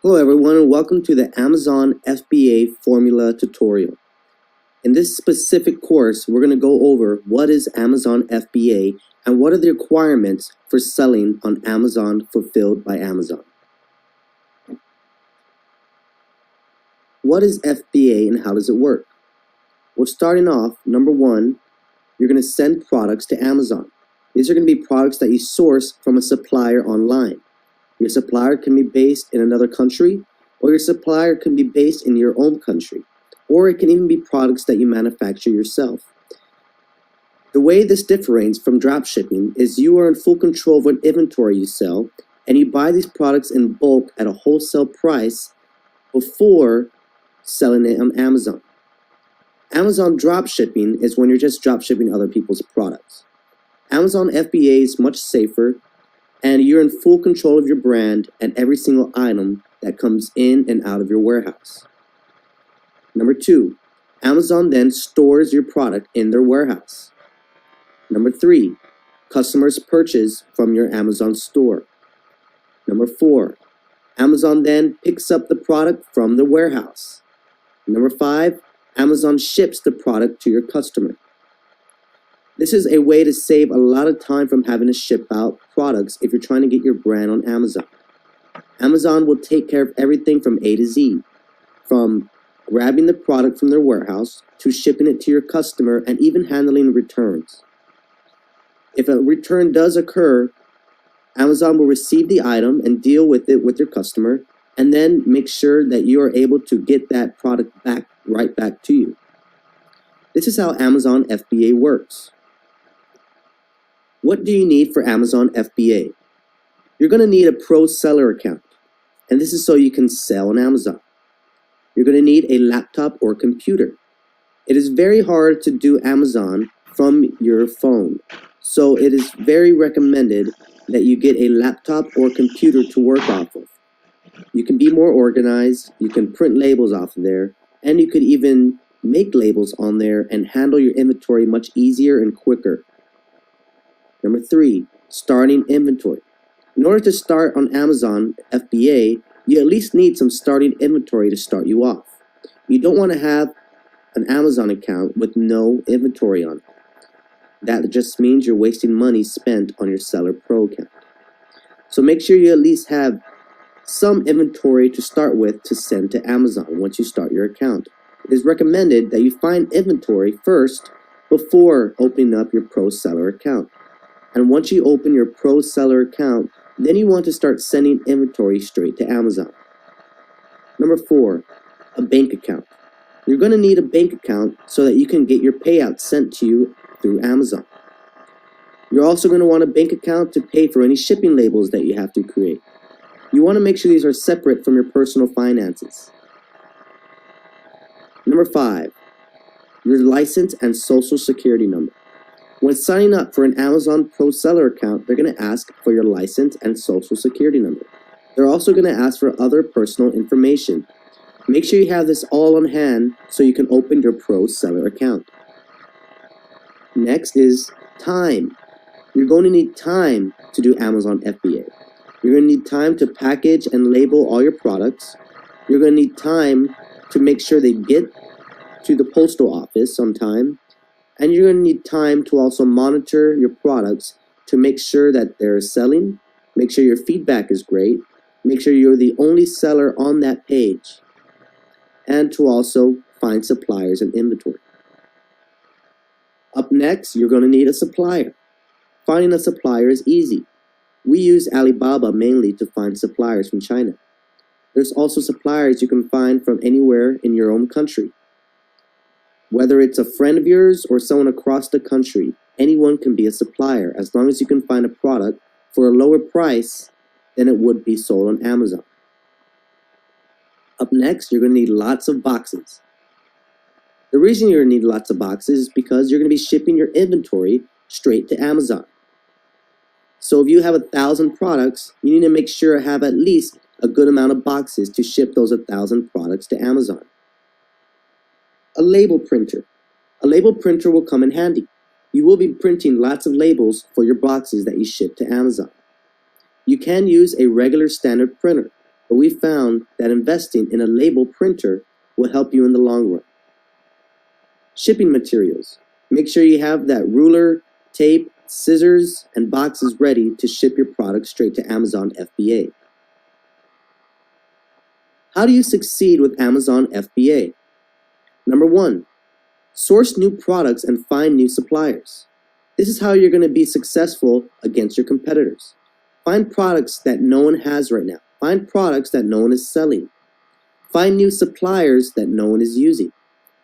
Hello everyone and welcome to the Amazon FBA formula tutorial. In this specific course, we're going to go over what is Amazon FBA and what are the requirements for selling on Amazon fulfilled by Amazon. What is FBA and how does it work? Well, starting off, number one, you're going to send products to Amazon. These are going to be products that you source from a supplier online. Your supplier can be based in another country, or your supplier can be based in your own country, or it can even be products that you manufacture yourself. The way this differs from dropshipping is you are in full control of what inventory you sell, and you buy these products in bulk at a wholesale price before selling it on Amazon. Amazon dropshipping is when you're just dropshipping other people's products. Amazon FBA is much safer, and you're in full control of your brand and every single item that comes in and out of your warehouse. Number two, Amazon then stores your product in their warehouse. Number three, customers purchase from your Amazon store. Number four, Amazon then picks up the product from the warehouse. Number five, Amazon ships the product to your customer. This is a way to save a lot of time from having to ship out products if you're trying to get your brand on Amazon. Amazon will take care of everything from A to Z, from grabbing the product from their warehouse to shipping it to your customer and even handling returns. If a return does occur, Amazon will receive the item and deal with it with your customer and then make sure that you are able to get that product right back to you. This is how Amazon FBA works. What do you need for Amazon FBA? You're going to need a pro seller account, and this is so you can sell on Amazon. You're going to need a laptop or computer. It is very hard to do Amazon from your phone, so it is very recommended that you get a laptop or computer to work off of. You can be more organized, you can print labels off of there, and you could even make labels on there and handle your inventory much easier and quicker. Number three, starting inventory. In order to start on Amazon FBA, you at least need some starting inventory to start you off. You don't want to have an Amazon account with no inventory on it. That just means you're wasting money spent on your Seller Pro account. So make sure you at least have some inventory to start with to send to Amazon once you start your account. It is recommended that you find inventory first before opening up your Pro Seller account. And once you open your Pro Seller account, then you want to start sending inventory straight to Amazon. Number four, a bank account. You're going to need a bank account so that you can get your payouts sent to you through Amazon. You're also going to want a bank account to pay for any shipping labels that you have to create. You want to make sure these are separate from your personal finances. Number five, your license and social security number. When signing up for an Amazon Pro Seller account, they're going to ask for your license and social security number. They're also going to ask for other personal information. Make sure you have this all on hand so you can open your Pro Seller account. Next is time. You're going to need time to do Amazon FBA. You're going to need time to package and label all your products. You're going to need time to make sure they get to the postal office on time. And you're going to need time to also monitor your products to make sure that they're selling, make sure your feedback is great, make sure you're the only seller on that page, and to also find suppliers and inventory. Up next, you're going to need a supplier. Finding a supplier is easy. We use Alibaba mainly to find suppliers from China. There's also suppliers you can find from anywhere in your own country. Whether it's a friend of yours or someone across the country, anyone can be a supplier as long as you can find a product for a lower price than it would be sold on Amazon. Up next, you're going to need lots of boxes. The reason you're going to need lots of boxes is because you're going to be shipping your inventory straight to Amazon. So if you have 1,000 products, you need to make sure to have at least a good amount of boxes to ship those 1,000 products to Amazon. A label printer. A label printer will come in handy. You will be printing lots of labels for your boxes that you ship to Amazon. You can use a regular standard printer. but we found that investing in a label printer will help you in the long run. Shipping materials. Make sure you have that ruler, tape, scissors, and boxes ready to ship your product straight to Amazon FBA. How do you succeed with Amazon FBA? Number 1, source new products and find new suppliers. This is how you're going to be successful against your competitors. Find products that no one has right now. Find products that no one is selling. Find new suppliers that no one is using.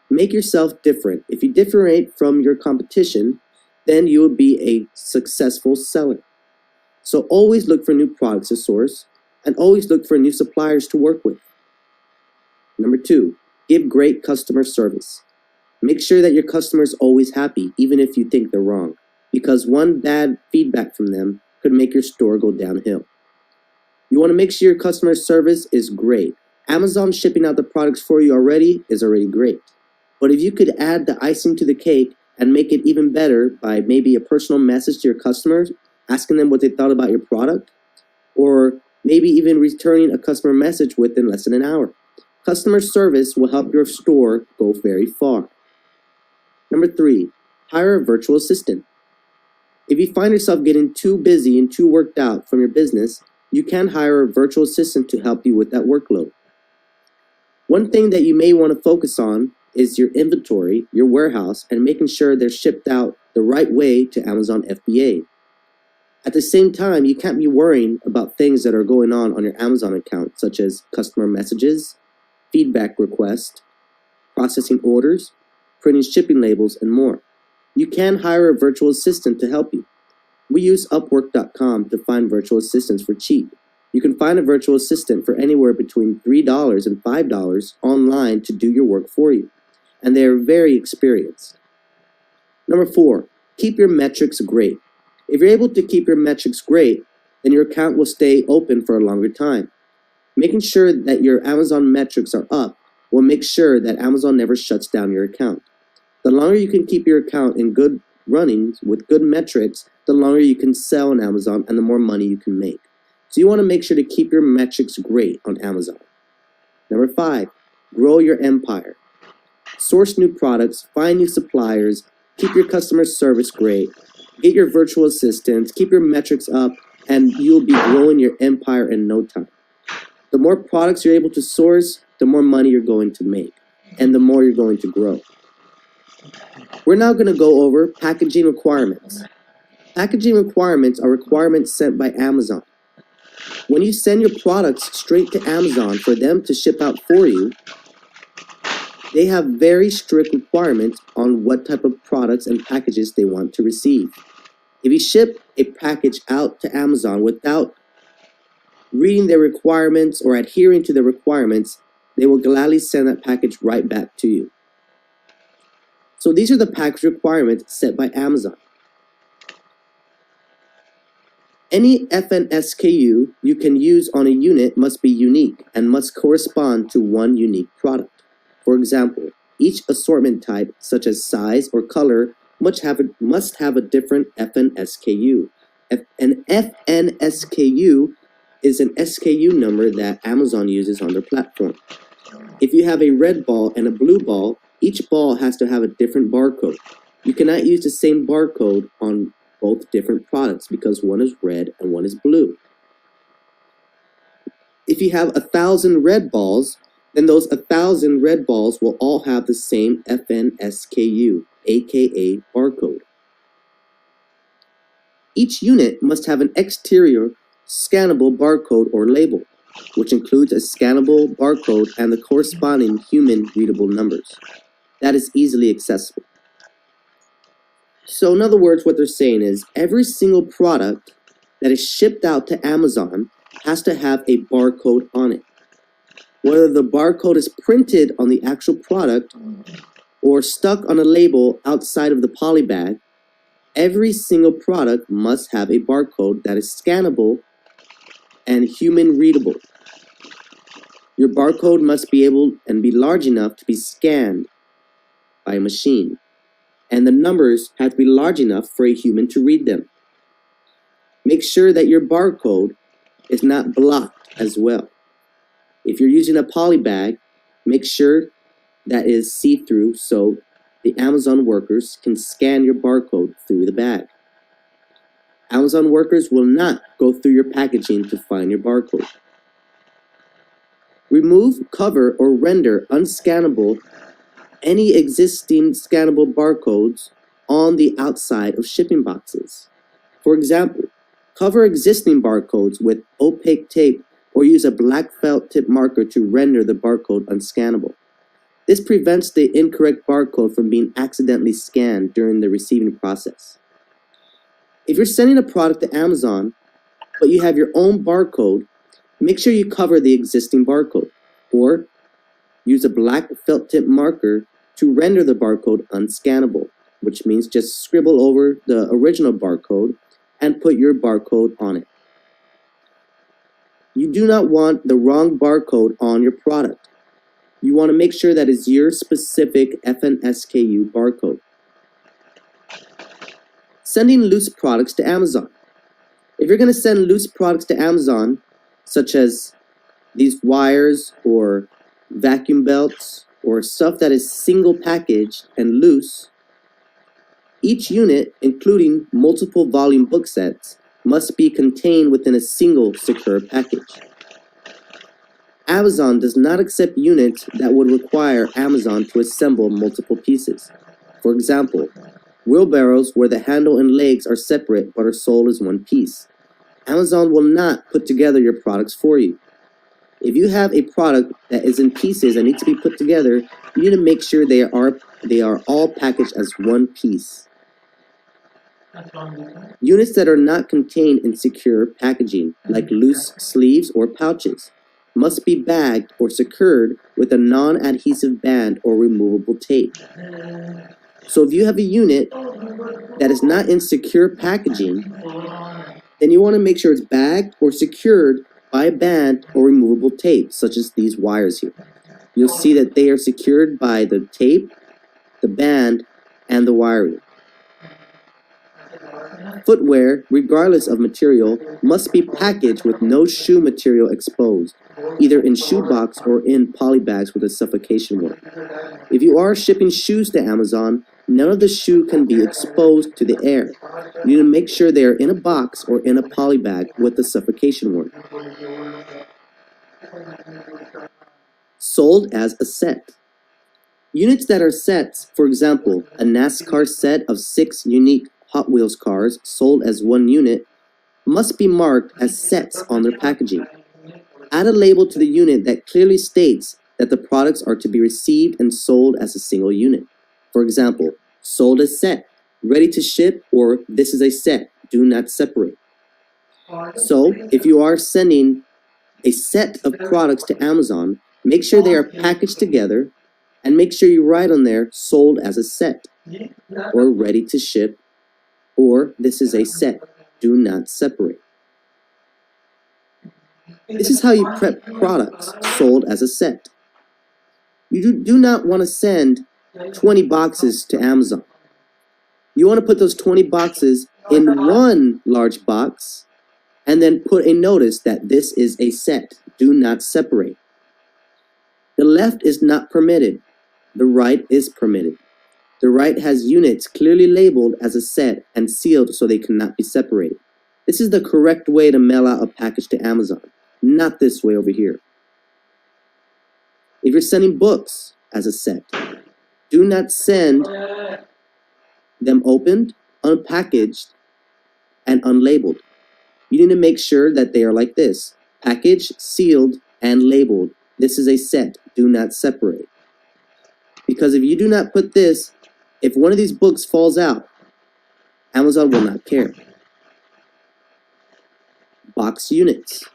Make yourself different. If you differentiate from your competition, then you will be a successful seller. So always look for new products to source and always look for new suppliers to work with. Number 2, give great customer service. Make sure that your customer is always happy, even if you think they're wrong, because one bad feedback from them could make your store go downhill. You want to make sure your customer service is great. Amazon shipping out the products for you is already great. But if you could add the icing to the cake and make it even better by maybe a personal message to your customers, asking them what they thought about your product, or maybe even returning a customer message within less than an hour. Customer service will help your store go very far. Number 3, hire a virtual assistant. If you find yourself getting too busy and too worked out from your business, you can hire a virtual assistant to help you with that workload. One thing that you may want to focus on is your inventory, your warehouse, and making sure they're shipped out the right way to Amazon FBA. At the same time, you can't be worrying about things that are going on your Amazon account, such as customer messages, feedback requests, processing orders, printing shipping labels, and more. You can hire a virtual assistant to help you. We use Upwork.com to find virtual assistants for cheap. You can find a virtual assistant for anywhere between $3 and $5 online to do your work for you, and they are very experienced. Number 4, keep your metrics great. If you're able to keep your metrics great, then your account will stay open for a longer time. Making sure that your Amazon metrics are up will make sure that Amazon never shuts down your account. The longer you can keep your account in good running with good metrics, the longer you can sell on Amazon and the more money you can make. So you want to make sure to keep your metrics great on Amazon. Number 5, grow your empire. Source new products, find new suppliers, keep your customer service great, get your virtual assistants, keep your metrics up, and you'll be growing your empire in no time. The more products you're able to source, the more money you're going to make, and the more you're going to grow. We're now going to go over packaging requirements. Packaging requirements are requirements sent by Amazon. When you send your products straight to Amazon for them to ship out for you, they have very strict requirements on what type of products and packages they want to receive. If you ship a package out to Amazon without reading their requirements or adhering to the requirements, they will gladly send that package right back to you. So these are the package requirements set by Amazon. Any FN SKU you can use on a unit must be unique and must correspond to one unique product. For example, each assortment type, such as size or color, must have a different FN SKU. An FN SKU is an SKU number that Amazon uses on their platform. If you have a red ball and a blue ball, each ball has to have a different barcode. You cannot use the same barcode on both different products because one is red and one is blue. If you have 1,000 red balls, then those 1,000 red balls will all have the same FN SKU, aka barcode. Each unit must have an exterior scannable barcode or label, which includes a scannable barcode and the corresponding human readable numbers. That is easily accessible. So in other words, what they're saying is every single product that is shipped out to Amazon has to have a barcode on it. Whether the barcode is printed on the actual product or stuck on a label outside of the poly bag, every single product must have a barcode that is scannable and human readable. Your barcode must be able and be large enough to be scanned by a machine, and the numbers have to be large enough for a human to read them. Make sure that your barcode is not blocked as well. If you're using a poly bag, make sure that is see-through so the Amazon workers can scan your barcode through the bag. Amazon workers will not go through your packaging to find your barcode. Remove, cover, or render unscannable any existing scannable barcodes on the outside of shipping boxes. For example, cover existing barcodes with opaque tape or use a black felt tip marker to render the barcode unscannable. This prevents the incorrect barcode from being accidentally scanned during the receiving process. If you're sending a product to Amazon, but you have your own barcode, make sure you cover the existing barcode, or use a black felt tip marker to render the barcode unscannable, which means just scribble over the original barcode and put your barcode on it. You do not want the wrong barcode on your product. You want to make sure that is your specific FNSKU barcode. Sending loose products to Amazon. If you're going to send loose products to Amazon, such as these wires or vacuum belts or stuff that is single packaged and loose, each unit, including multiple volume book sets, must be contained within a single secure package. Amazon does not accept units that would require Amazon to assemble multiple pieces. For example, wheelbarrows where the handle and legs are separate but are sold as one piece. Amazon will not put together your products for you. If you have a product that is in pieces and needs to be put together, you need to make sure they are all packaged as one piece. Units that are not contained in secure packaging, like loose sleeves or pouches, must be bagged or secured with a non-adhesive band or removable tape. So if you have a unit that is not in secure packaging, then you want to make sure it's bagged or secured by a band or removable tape, such as these wires here. You'll see that they are secured by the tape, the band, and the wiring. Footwear, regardless of material, must be packaged with no shoe material exposed, either in shoebox or in poly bags with a suffocation warning. If you are shipping shoes to Amazon, none of the shoe can be exposed to the air. You need to make sure they are in a box or in a poly bag with a suffocation warning. Sold as a set. Units that are sets, for example, a NASCAR set of 6 unique Hot Wheels cars sold as one unit, must be marked as sets on their packaging. Add a label to the unit that clearly states that the products are to be received and sold as a single unit. For example, sold as set, ready to ship, or this is a set, do not separate. So, if you are sending a set of products to Amazon, make sure they are packaged together and make sure you write on there sold as a set, or ready to ship, or this is a set, do not separate. This is how you prep products sold as a set. You do not want to send 20 boxes to Amazon. You want to put those 20 boxes in one large box and then put a notice that this is a set, do not separate. The left is not permitted, the right is permitted. The right has units clearly labeled as a set and sealed so they cannot be separated. This is the correct way to mail out a package to Amazon, not this way over here. If you're sending books as a set, do not send them opened, unpackaged, and unlabeled. You need to make sure that they are like this: packaged, sealed, and labeled. This is a set, do not separate. Because if you do not put this, if one of these books falls out, Amazon will not care. Box units.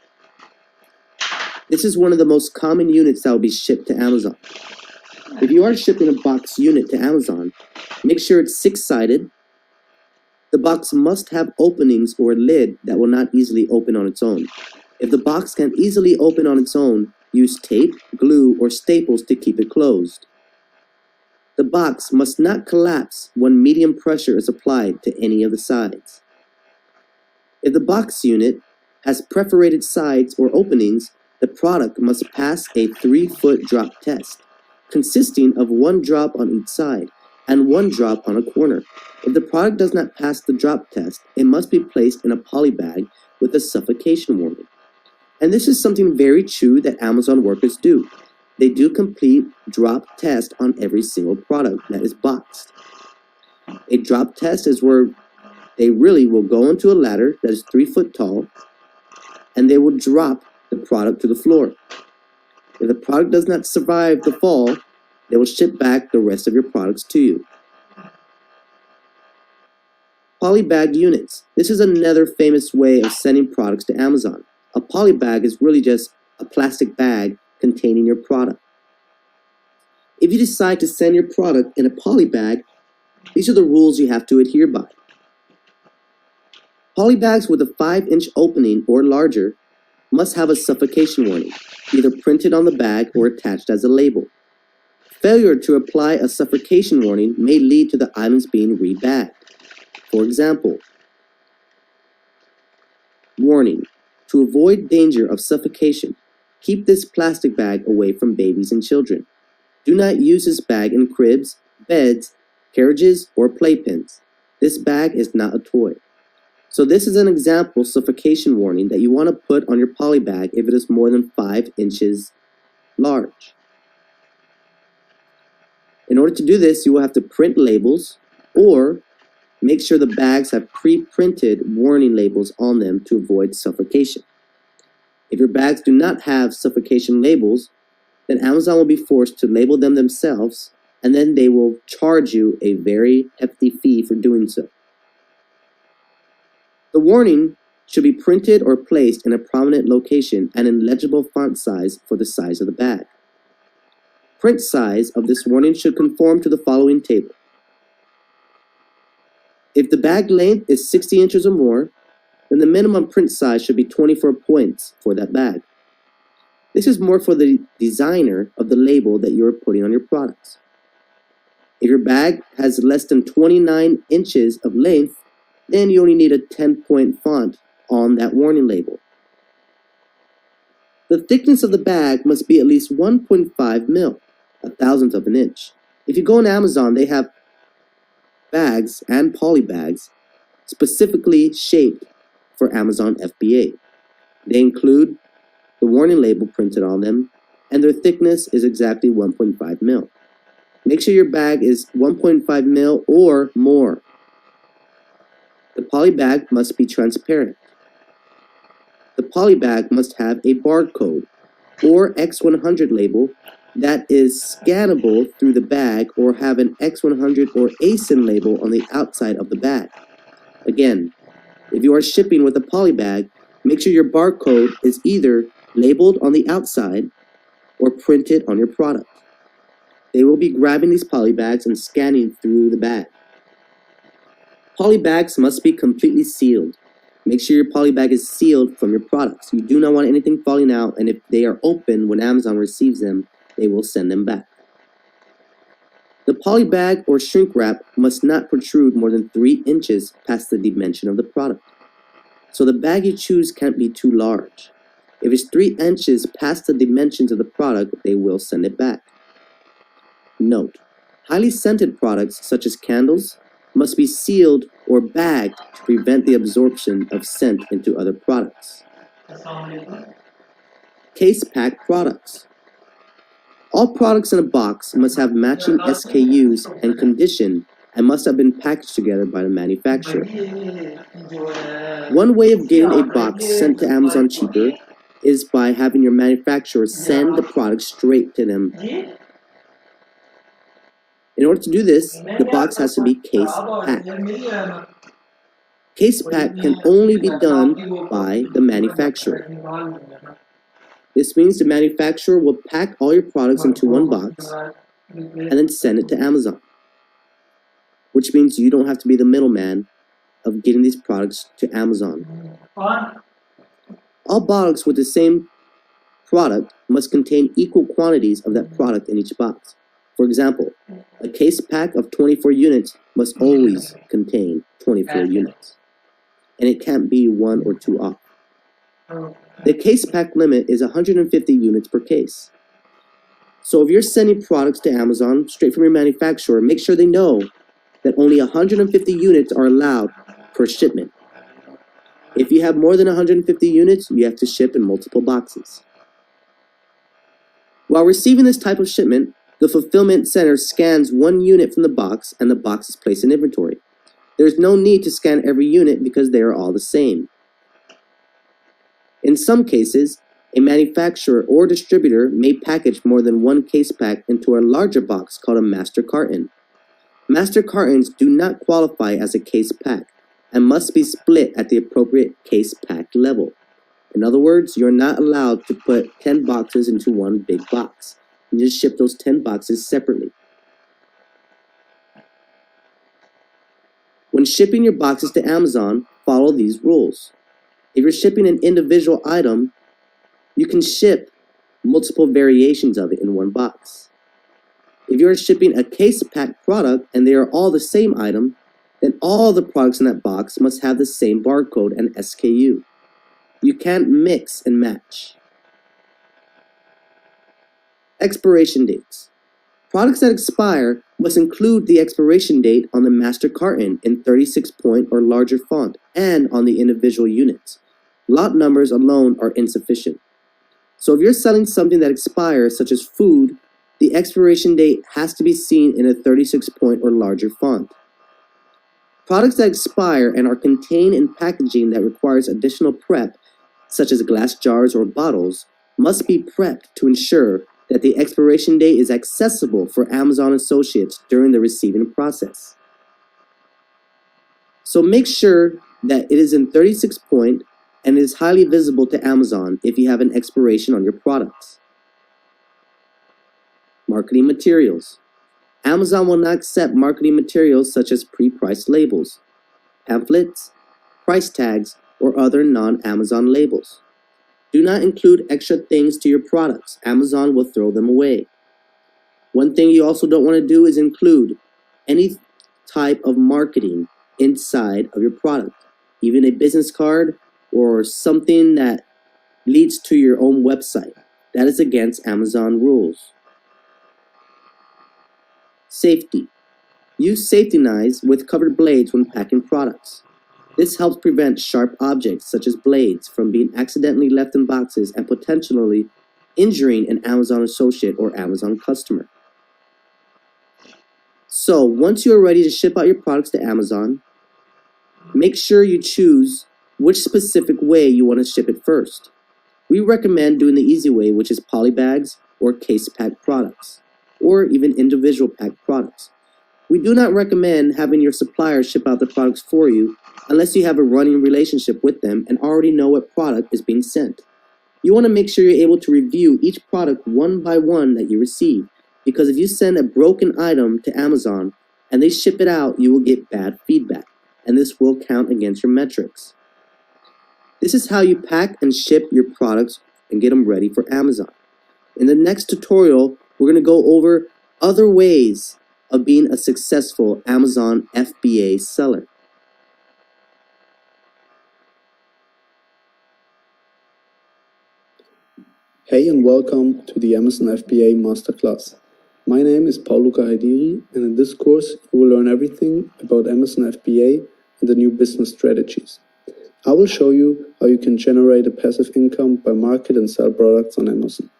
This is one of the most common units that will be shipped to Amazon. If you are shipping a box unit to Amazon, make sure it's 6-sided. The box must have openings or a lid that will not easily open on its own. If the box can easily open on its own, use tape, glue, or staples to keep it closed. The box must not collapse when medium pressure is applied to any of the sides. If the box unit has perforated sides or openings, the product must pass a 3-foot drop test, consisting of 1 drop on each side and 1 drop on a corner. If the product does not pass the drop test, it must be placed in a poly bag with a suffocation warning. And this is something very true that Amazon workers do. They do complete drop test on every single product that is boxed. A drop test is where they really will go into a ladder that is 3 foot tall, and they will drop the product to the floor. If the product does not survive the fall, they will ship back the rest of your products to you. Polybagged units. This is another famous way of sending products to Amazon. A polybag is really just a plastic bag containing your product. If you decide to send your product in a polybag, these are the rules you have to adhere by. Polybags with a 5-inch opening or larger must have a suffocation warning, either printed on the bag or attached as a label. Failure to apply a suffocation warning may lead to the items being rebagged. For example, warning: to avoid danger of suffocation, keep this plastic bag away from babies and children. Do not use this bag in cribs, beds, carriages, or playpens. This bag is not a toy. So this is an example suffocation warning that you want to put on your poly bag if it is more than 5 inches large. In order to do this, you will have to print labels or make sure the bags have pre-printed warning labels on them to avoid suffocation. If your bags do not have suffocation labels, then Amazon will be forced to label them themselves, and then they will charge you a very hefty fee for doing so. The warning should be printed or placed in a prominent location and in legible font size for the size of the bag. Print size of this warning should conform to the following table. If the bag length is 60 inches or more, then the minimum print size should be 24 points for that bag. This is more for the designer of the label that you are putting on your products. If your bag has less than 29 inches of length, then you only need a 10-point font on that warning label. The thickness of the bag must be at least 1.5 mil, a thousandth of an inch. If you go on Amazon, they have bags and poly bags specifically shaped for Amazon FBA. They include the warning label printed on them, and their thickness is exactly 1.5 mil. Make sure your bag is 1.5 mil or more. The poly bag must be transparent. The poly bag must have a barcode or X100 label that is scannable through the bag, or have an X100 or ASIN label on the outside of the bag. Again, if you are shipping with a poly bag, make sure your barcode is either labeled on the outside or printed on your product. They will be grabbing these poly bags and scanning through the bag. Poly bags must be completely sealed. Make sure your poly bag is sealed from your products. You do not want anything falling out, and if they are open when Amazon receives them, they will send them back. The poly bag or shrink wrap must not protrude more than 3 inches past the dimension of the product. So the bag you choose can't be too large. If it's 3 inches past the dimensions of the product, they will send it back. Note: highly scented products such as candles must be sealed or bagged to prevent the absorption of scent into other products. Case pack products. All products in a box must have matching SKUs and condition and must have been packaged together by the manufacturer. One way of getting a box sent to Amazon cheaper is by having your manufacturer send the product straight to them. In order to do this, the box has to be case packed. Case pack can only be done by the manufacturer. This means the manufacturer will pack all your products into one box and then send it to Amazon, which means you don't have to be the middleman of getting these products to Amazon. All bottles with the same product must contain equal quantities of that product in each box. For example, a case pack of 24 units must always contain 24 units, and it can't be 1 or 2 off. The case pack limit is 150 units per case. So if you're sending products to Amazon straight from your manufacturer, make sure they know that only 150 units are allowed per shipment. If you have more than 150 units, you have to ship in multiple boxes. While receiving this type of shipment, the fulfillment center scans one unit from the box and the box is placed in inventory. There's no need to scan every unit because they are all the same. In some cases, a manufacturer or distributor may package more than one case pack into a larger box called a master carton. Master cartons do not qualify as a case pack and must be split at the appropriate case pack level. In other words, you're not allowed to put 10 boxes into one big box. You just ship those 10 boxes separately. When shipping your boxes to Amazon, follow these rules. If you're shipping an individual item, you can ship multiple variations of it in one box. If you're shipping a case pack product and they are all the same item, then all the products in that box must have the same barcode and SKU. You can't mix and match. Expiration dates. Products that expire must include the expiration date on the master carton in 36-point or larger font and on the individual units. Lot numbers alone are insufficient. So if you're selling something that expires, such as food, the expiration date has to be seen in a 36-point or larger font. Products that expire and are contained in packaging that requires additional prep, such as glass jars or bottles, must be prepped to ensure that the expiration date is accessible for Amazon associates during the receiving process. So make sure that it is in 36-point and is highly visible to Amazon if you have an expiration on your products. Marketing materials. Amazon will not accept marketing materials such as pre-priced labels, pamphlets, price tags, or other non-Amazon labels. Do not include extra things to your products. Amazon will throw them away. One thing you also don't want to do is include any type of marketing inside of your product, even a business card or something that leads to your own website. That is against Amazon rules. Safety. Use safety knives with covered blades when packing products. This helps prevent sharp objects such as blades from being accidentally left in boxes and potentially injuring an Amazon associate or Amazon customer. So once you are ready to ship out your products to Amazon, make sure you choose which specific way you want to ship it first. We recommend doing the easy way, which is polybags or case pack products, or even individual pack products. We do not recommend having your supplier ship out the products for you unless you have a running relationship with them and already know what product is being sent. You want to make sure you're able to review each product one by one that you receive, because if you send a broken item to Amazon and they ship it out, you will get bad feedback, and this will count against your metrics. This is how you pack and ship your products and get them ready for Amazon. In the next tutorial, we're going to go over other ways of being a successful Amazon FBA seller. Hey and welcome to the Amazon FBA Masterclass. My name is Paoluca Haidiri, and in this course you will learn everything about Amazon FBA and the new business strategies. I will show you how you can generate a passive income by market and sell products on Amazon.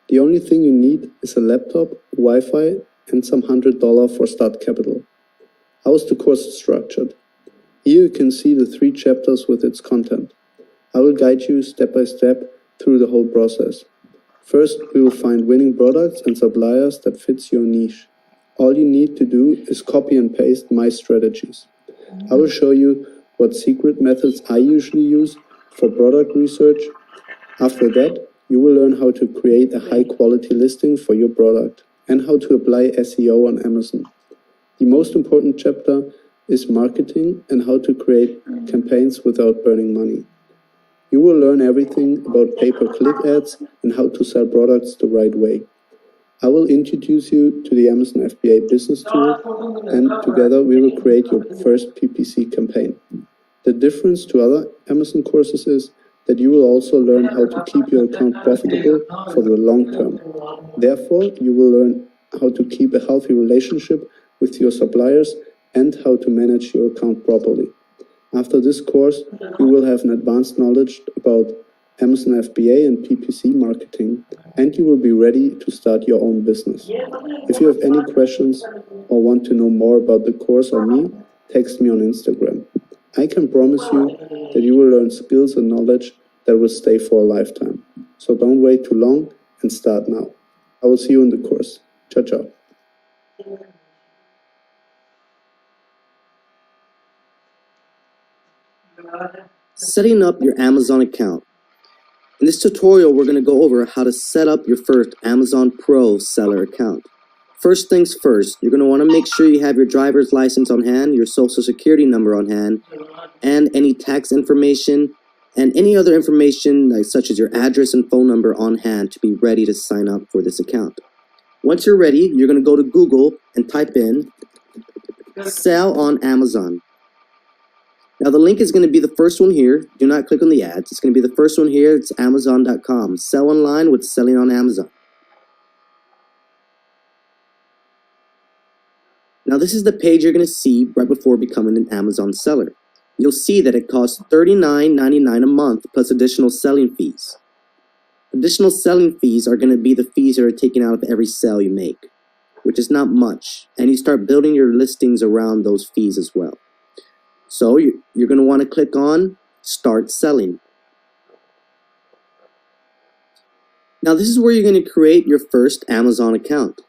The only thing you need is a laptop, Wi-Fi, and some $100 for start capital. How is the course structured? Here you can see the 3 chapters with its content. I will guide you step by step through the whole process. First, we will find winning products and suppliers that fits your niche. All you need to do is copy and paste my strategies. I will show you what secret methods I usually use for product research. After that, you will learn how to create a high-quality listing for your product and how to apply SEO on Amazon. The most important chapter is marketing and how to create campaigns without burning money. You will learn everything about pay-per-click ads and how to sell products the right way. I will introduce you to the Amazon FBA business tool, and together we will create your first PPC campaign. The difference to other Amazon courses is that you will also learn how to keep your account profitable for the long term. Therefore, you will learn how to keep a healthy relationship with your suppliers and how to manage your account properly. After this course, you will have an advanced knowledge about Amazon FBA and PPC marketing, and you will be ready to start your own business. If you have any questions or want to know more about the course or me, text me on Instagram. I can promise you that you will learn skills and knowledge that will stay for a lifetime. So don't wait too long and start now. I will see you in the course. Ciao, ciao. Setting up your Amazon account. In this tutorial, we're going to go over how to set up your first Amazon Pro seller account. First things first, you're going to want to make sure you have your driver's license on hand, your social security number on hand, and any tax information and any other information such as your address and phone number on hand to be ready to sign up for this account. Once you're ready, you're going to go to Google and type in sell on Amazon. Now the link is going to be the first one here. Do not click on the ads. It's going to be the first one here. It's Amazon.com. Sell online with selling on Amazon. Now this is the page you're going to see right before becoming an Amazon seller. You'll see that it costs $39.99 a month plus additional selling fees. Additional selling fees are going to be the fees that are taken out of every sale you make, which is not much. And you start building your listings around those fees as well. So you're going to want to click on Start Selling. Now this is where you're going to create your first Amazon account.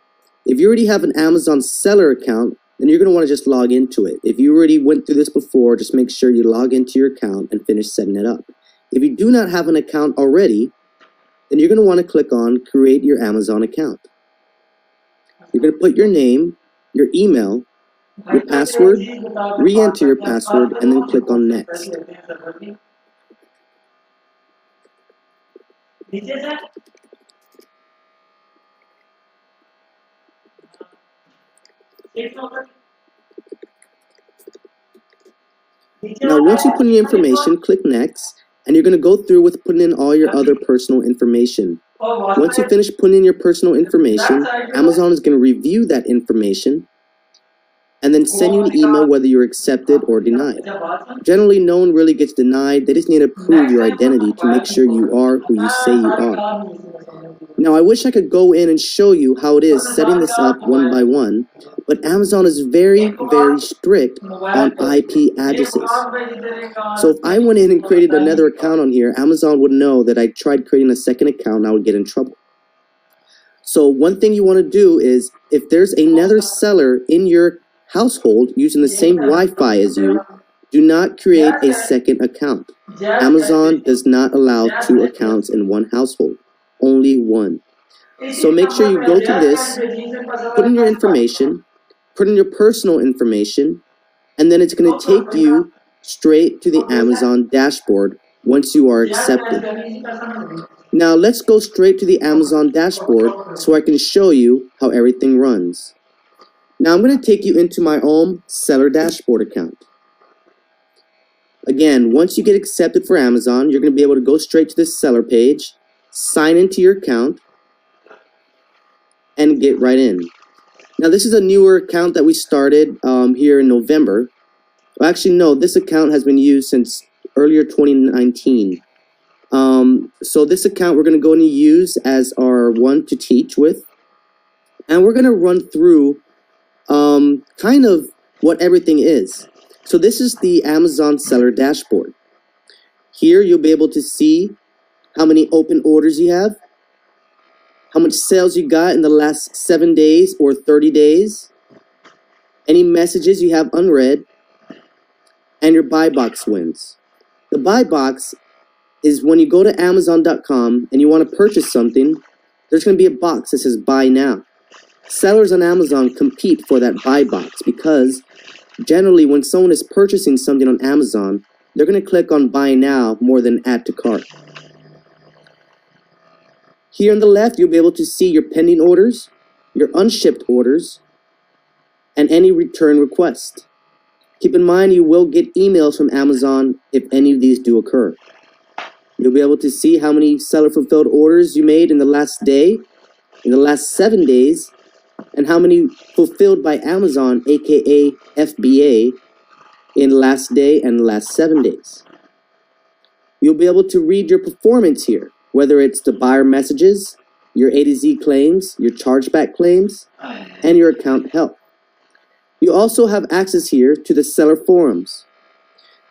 If you already have an Amazon seller account, then you're going to want to just log into it. If you already went through this before, just make sure you log into your account and finish setting it up. If you do not have an account already, then you're going to want to click on Create Your Amazon Account. You're going to put your name, your email, your password, re-enter your password, and then click on Next. Now once you put in your information, click Next, and you're going to go through with putting in all your other personal information. Once you finish putting in your personal information, Amazon is going to review that information and then send you an email whether you're accepted or denied. Generally, no one really gets denied. They just need to prove your identity to make sure you are who you say you are. Now, I wish I could go in and show you how it is setting this up one by one, but Amazon is very, very strict on IP addresses. So if I went in and created another account on here, Amazon would know that I tried creating a second account and I would get in trouble. So one thing you want to do is, if there's another seller in your household using the same Wi-Fi as you, do not create a second account. Amazon does not allow 2 accounts in one household, only one. So make sure you go to this, put in your information, put in your personal information, and then it's going to take you straight to the Amazon dashboard once you are accepted. Now let's go straight to the Amazon dashboard so I can show you how everything runs. Now I'm going to take you into my own seller dashboard account. Again, once you get accepted for Amazon, you're going to be able to go straight to this seller page, sign into your account, and get right in. Now this is a newer account that we started here in November. Well, actually, no, this account has been used since earlier 2019. So this account we're going to go and use as our one to teach with. And we're going to run through kind of what everything is. So this is the Amazon seller dashboard. Here you'll be able to see how many open orders you have, how much sales you got in the last 7 days or 30 days, any messages you have unread, and your buy box wins. The buy box is when you go to Amazon.com and you want to purchase something, there's going to be a box that says buy now. Sellers on Amazon compete for that buy box because generally when someone is purchasing something on Amazon, they're going to click on buy now more than add to cart. Here on the left, you'll be able to see your pending orders, your unshipped orders, and any return request. Keep in mind you will get emails from Amazon if any of these do occur. You'll be able to see how many seller fulfilled orders you made in the last day, in the last 7 days, and how many fulfilled by Amazon, aka FBA, in last day and last 7 days. You'll be able to read your performance here, whether it's the buyer messages, your A to Z claims, your chargeback claims, and your account health. You also have access here to the seller forums.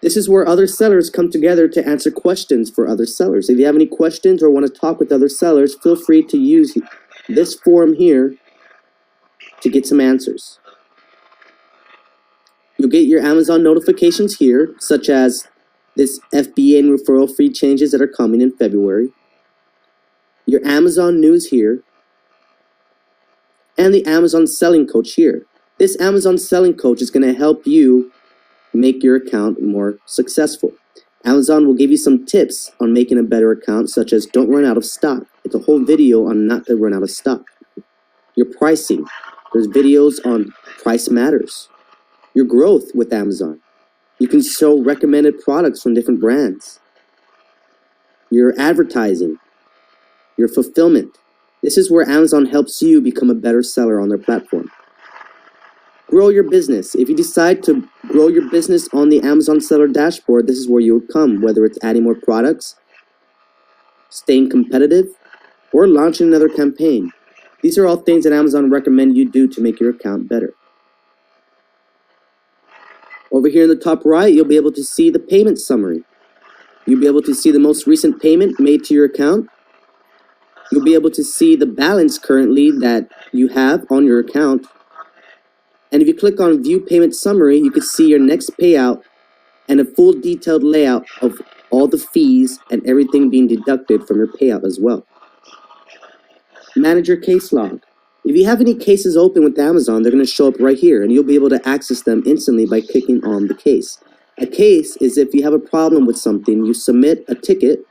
This is where other sellers come together to answer questions for other sellers. If you have any questions or want to talk with other sellers, feel free to use this forum here to get some answers. You'll get your Amazon notifications here, such as this FBA and referral fee changes that are coming in February. Your Amazon news here, and the Amazon selling coach here. This Amazon selling coach is going to help you make your account more successful. Amazon will give you some tips on making a better account, such as don't run out of stock. It's a whole video on not to run out of stock. Your pricing. There's videos on price matters. Your growth with Amazon. You can show recommended products from different brands. Your advertising. Your fulfillment. This is where Amazon helps you become a better seller on their platform. Grow your business. If you decide to grow your business on the Amazon Seller Dashboard, this is where you'll come, whether it's adding more products, staying competitive, or launching another campaign. These are all things that Amazon recommend you do to make your account better. Over here in the top right, you'll be able to see the payment summary. You'll be able to see the most recent payment made to your account. You'll be able to see the balance currently that you have on your account. And if you click on View Payment Summary, you can see your next payout and a full detailed layout of all the fees and everything being deducted from your payout as well. Manage your case log. If you have any cases open with Amazon, they're going to show up right here, and you'll be able to access them instantly by clicking on the case. A case is if you have a problem with something, you submit a ticket,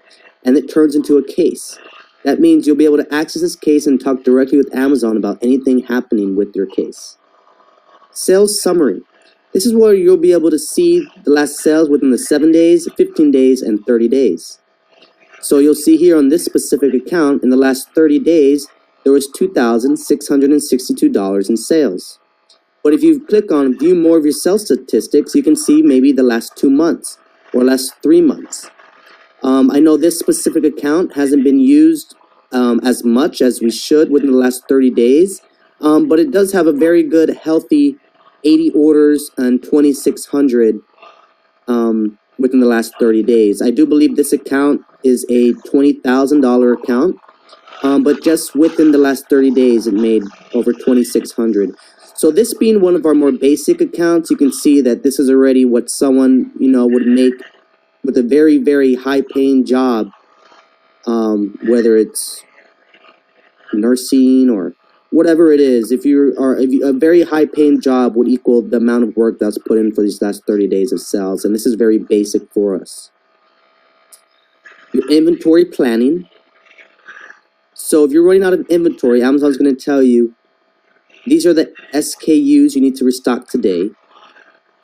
and it turns into a case. That means you'll be able to access this case and talk directly with Amazon about anything happening with your case. Sales summary. This is where you'll be able to see the last sales within the 7 days, 15 days, and 30 days. So you'll see here on this specific account, in the last 30 days, there was $2,662 in sales. But if you click on View More of your sales statistics, you can see maybe the last 2 months or last 3 months. I know this specific account hasn't been used as much as we should within the last 30 days, but it does have a very good, healthy 80 orders and 2,600 within the last 30 days. I do believe this account is a $20,000 account, but just within the last 30 days, it made over 2,600. So this being one of our more basic accounts, you can see that this is already what someone, would make with a very, very high-paying job, whether it's nursing or whatever it is. If a very high-paying job would equal the amount of work that's put in for these last 30 days of sales, and this is very basic for us. Your inventory planning. So if you're running out of inventory, Amazon's going to tell you these are the SKUs you need to restock today.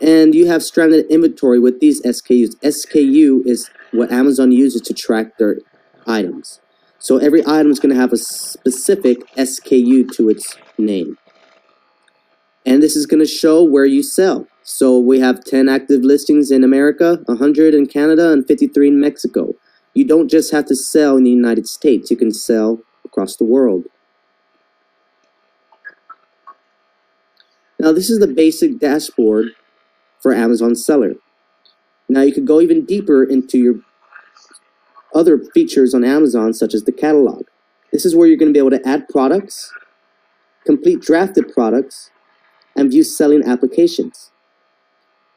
And you have stranded inventory with these SKUs. SKU is what Amazon uses to track their items. So every item is going to have a specific SKU to its name. And this is going to show where you sell. So we have 10 active listings in America, 100 in Canada, and 53 in Mexico. You don't just have to sell in the United States. You can sell across the world. Now, this is the basic dashboard for Amazon Seller. Now, you could go even deeper into your other features on Amazon, such as the catalog. This is where you're going to be able to add products, complete drafted products, and view selling applications.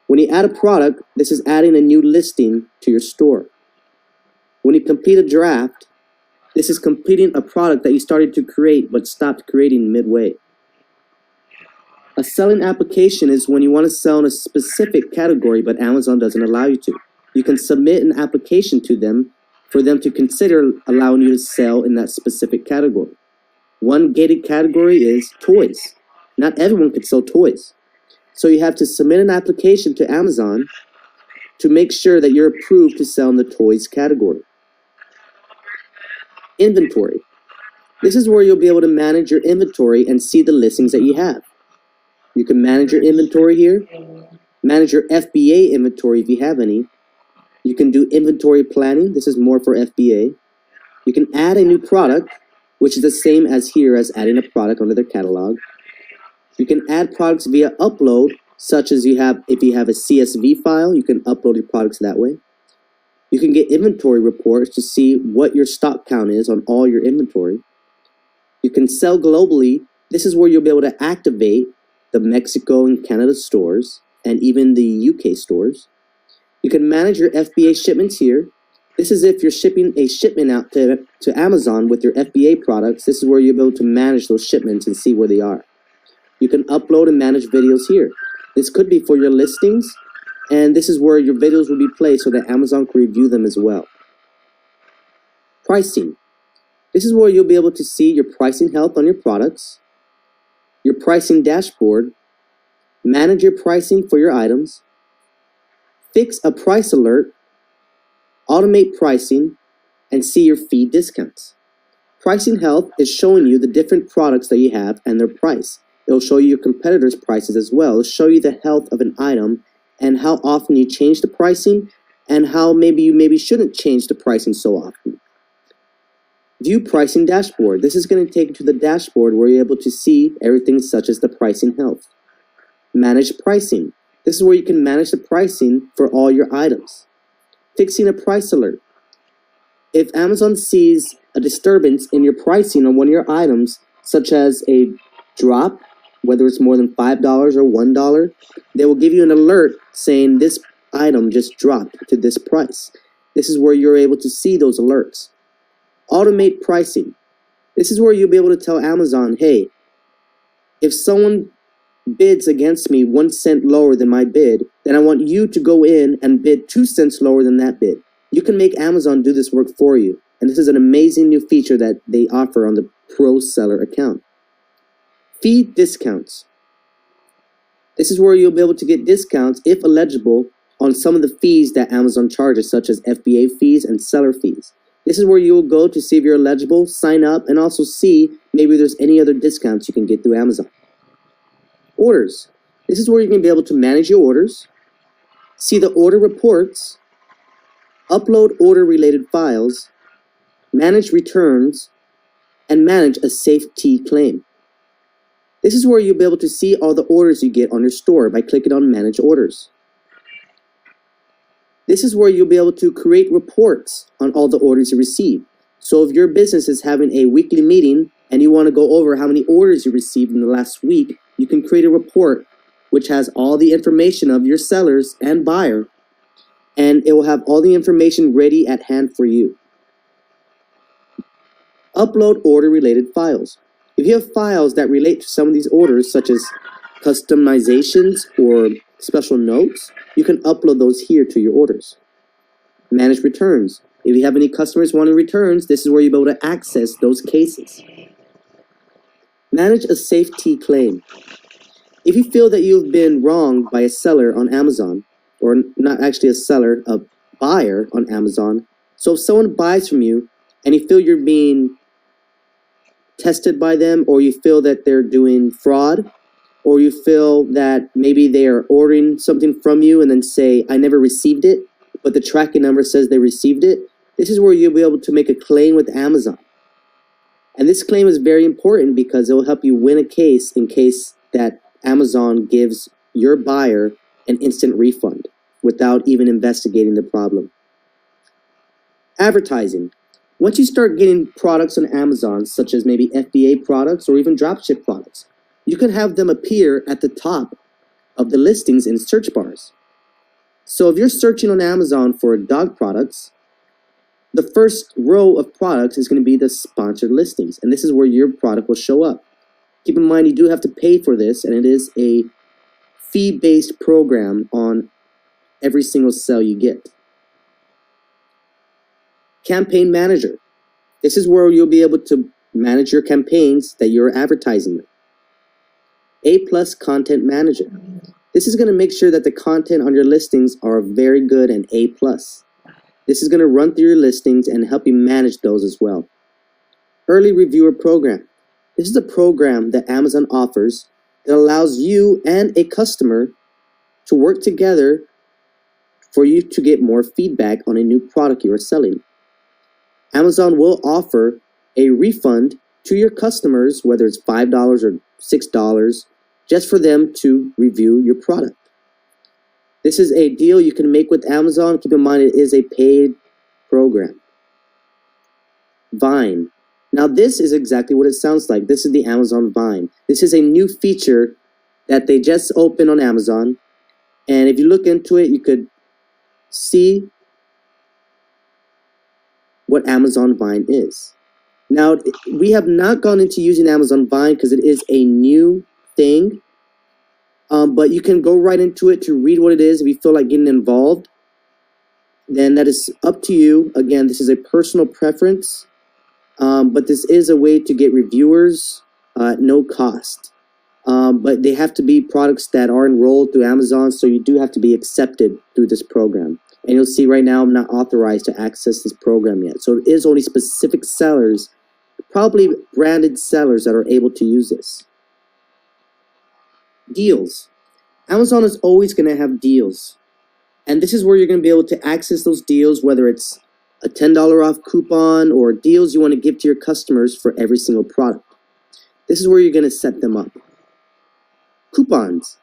When you add a product, this is adding a new listing to your store. When you complete a draft, this is completing a product that you started to create but stopped creating midway. A selling application is when you want to sell in a specific category, but Amazon doesn't allow you to. You can submit an application to them for them to consider allowing you to sell in that specific category. One gated category is toys. Not everyone can sell toys. So you have to submit an application to Amazon to make sure that you're approved to sell in the toys category. Inventory. This is where you'll be able to manage your inventory and see the listings that you have. You can manage your inventory here, manage your FBA inventory if you have any. You can do inventory planning. This is more for FBA. You can add a new product, which is the same as here as adding a product under their catalog. You can add products via upload, such as if you have a CSV file, you can upload your products that way. You can get inventory reports to see what your stock count is on all your inventory. You can sell globally. This is where you'll be able to activate the Mexico and Canada stores and even the UK stores. You can manage your FBA shipments here. This is if you're shipping a shipment out to Amazon with your FBA products. This is where you'll be able to manage those shipments and see where they are. You can upload and manage videos here. This could be for your listings, and this is where your videos will be played so that Amazon can review them as well. Pricing. This is where you'll be able to see your pricing health on your products, your pricing dashboard, manage your pricing for your items, fix a price alert, automate pricing, and see your feed discounts. Pricing health is showing you the different products that you have and their price. It'll show you your competitors' prices as well. It'll show you the health of an item and how often you change the pricing and how you shouldn't change the pricing so often. View pricing dashboard. This is going to take you to the dashboard where you're able to see everything such as the pricing health. Manage pricing. This is where you can manage the pricing for all your items. Fixing a price alert. If Amazon sees a disturbance in your pricing on one of your items, such as a drop, whether it's more than $5 or $1, they will give you an alert saying this item just dropped to this price. This is where you're able to see those alerts. Automate pricing. This is where you'll be able to tell Amazon, hey, if someone bids against me 1 cent lower than my bid, then I want you to go in and bid 2 cents lower than that bid. You can make Amazon do this work for you. And this is an amazing new feature that they offer on the Pro Seller account. Feed discounts. This is where you'll be able to get discounts, if eligible, on some of the fees that Amazon charges, such as FBA fees and seller fees. This is where you'll go to see if you're eligible, sign up, and also see maybe there's any other discounts you can get through Amazon. Orders. This is where you're going to be able to manage your orders, see the order reports, upload order-related files, manage returns, and manage a safety claim. This is where you'll be able to see all the orders you get on your store by clicking on Manage Orders. This is where you'll be able to create reports on all the orders you receive. So if your business is having a weekly meeting and you want to go over how many orders you received in the last week, you can create a report which has all the information of your sellers and buyer, and it will have all the information ready at hand for you. Upload order-related files. If you have files that relate to some of these orders, such as customizations or special notes, you can upload those here to your orders. Manage returns. If you have any customers wanting returns, this is where you'll be able to access those cases. Manage a safety claim. If you feel that you've been wronged by a seller on Amazon, or not actually a seller, a buyer on Amazon, so if someone buys from you and you feel you're being tested by them, or you feel that they're doing fraud, or you feel that maybe they are ordering something from you and then say, I never received it, but the tracking number says they received it, this is where you'll be able to make a claim with Amazon. And this claim is very important because it will help you win a case in case that Amazon gives your buyer an instant refund without even investigating the problem. Advertising. Once you start getting products on Amazon, such as maybe FBA products or even dropship products, you can have them appear at the top of the listings in search bars. So if you're searching on Amazon for dog products, the first row of products is going to be the sponsored listings, and this is where your product will show up. Keep in mind you do have to pay for this, and it is a fee-based program on every single sale you get. Campaign Manager. This is where you'll be able to manage your campaigns that you're advertising with. A+ Content Manager. This is going to make sure that the content on your listings are very good and A+. This is going to run through your listings and help you manage those as well. Early Reviewer Program. This is a program that Amazon offers that allows you and a customer to work together for you to get more feedback on a new product you are selling. Amazon will offer a refund to your customers, whether it's $5 or $6, just for them to review your product. This is a deal you can make with Amazon. Keep in mind it is a paid program. Vine. Now this is exactly what it sounds like. This is the Amazon Vine. This is a new feature that they just opened on Amazon. And if you look into it, you could see what Amazon Vine is. Now, we have not gone into using Amazon Vine because it is a new thing. But you can go right into it to read what it is. If you feel like getting involved, then that is up to you. Again, this is a personal preference. But this is a way to get reviewers at no cost. But they have to be products that are enrolled through Amazon, so you do have to be accepted through this program. And you'll see right now I'm not authorized to access this program yet. So it is only specific sellers, probably branded sellers, that are able to use this. Deals. Amazon is always going to have deals. And this is where you're going to be able to access those deals, whether it's a $10 off coupon or deals you want to give to your customers for every single product. This is where you're going to set them up. Coupons.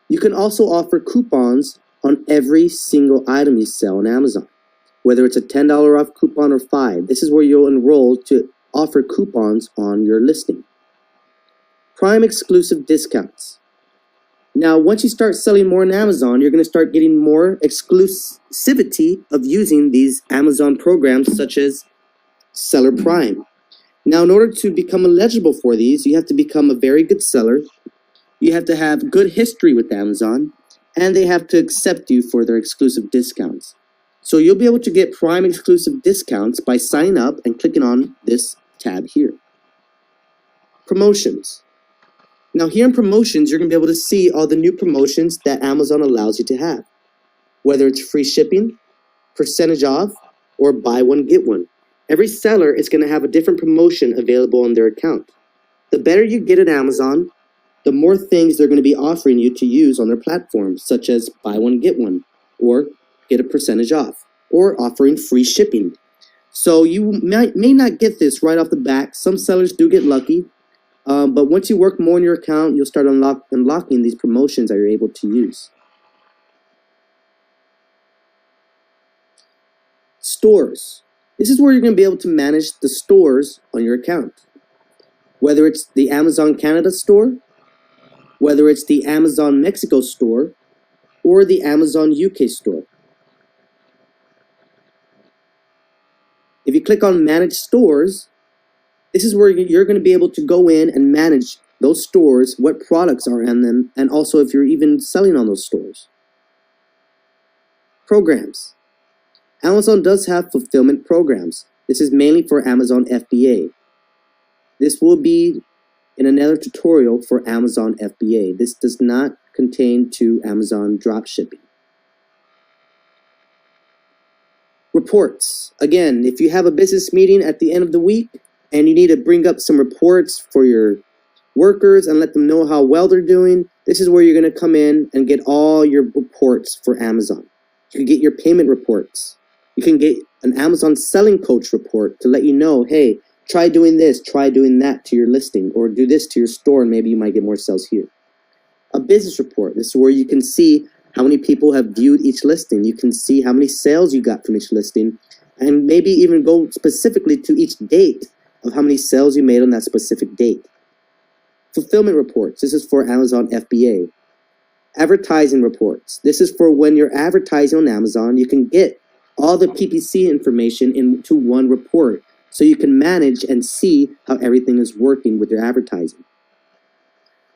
You can also offer coupons on every single item you sell on Amazon, whether it's a $10 off coupon or $5. This is where you'll enroll to offer coupons on your listing. Prime exclusive discounts. Now, once you start selling more on Amazon, you're going to start getting more exclusivity of using these Amazon programs such as Seller Prime. Now, in order to become eligible for these, you have to become a very good seller. You have to have good history with Amazon, and they have to accept you for their exclusive discounts. So you'll be able to get Prime exclusive discounts by signing up and clicking on this tab here. Promotions. Now here in promotions, you're going to be able to see all the new promotions that Amazon allows you to have, whether it's free shipping, percentage off, or buy one, get one. Every seller is going to have a different promotion available on their account. The better you get at Amazon, the more things they're going to be offering you to use on their platform, such as buy one, get one, or get a percentage off, or offering free shipping. So you may not get this right off the bat. Some sellers do get lucky. But once you work more on your account, you'll start unlocking these promotions that you're able to use. Stores. This is where you're going to be able to manage the stores on your account. Whether it's the Amazon Canada store, whether it's the Amazon Mexico store, or the Amazon UK store. If you click on Manage Stores, this is where you're going to be able to go in and manage those stores, what products are in them, and also if you're even selling on those stores. Programs. Amazon does have fulfillment programs. This is mainly for Amazon FBA. This will be in another tutorial for Amazon FBA. This does not contain to Amazon dropshipping. Reports. Again, if you have a business meeting at the end of the week, and you need to bring up some reports for your workers and let them know how well they're doing, this is where you're going to come in and get all your reports for Amazon. You can get your payment reports. You can get an Amazon Selling Coach report to let you know, hey, try doing this, try doing that to your listing, or do this to your store, and maybe you might get more sales here. A business report. This is where you can see how many people have viewed each listing. You can see how many sales you got from each listing, and maybe even go specifically to each date of how many sales you made on that specific date. Fulfillment reports. This is for Amazon FBA. Advertising reports. This is for when you're advertising on Amazon, you can get all the PPC information into one report so you can manage and see how everything is working with your advertising.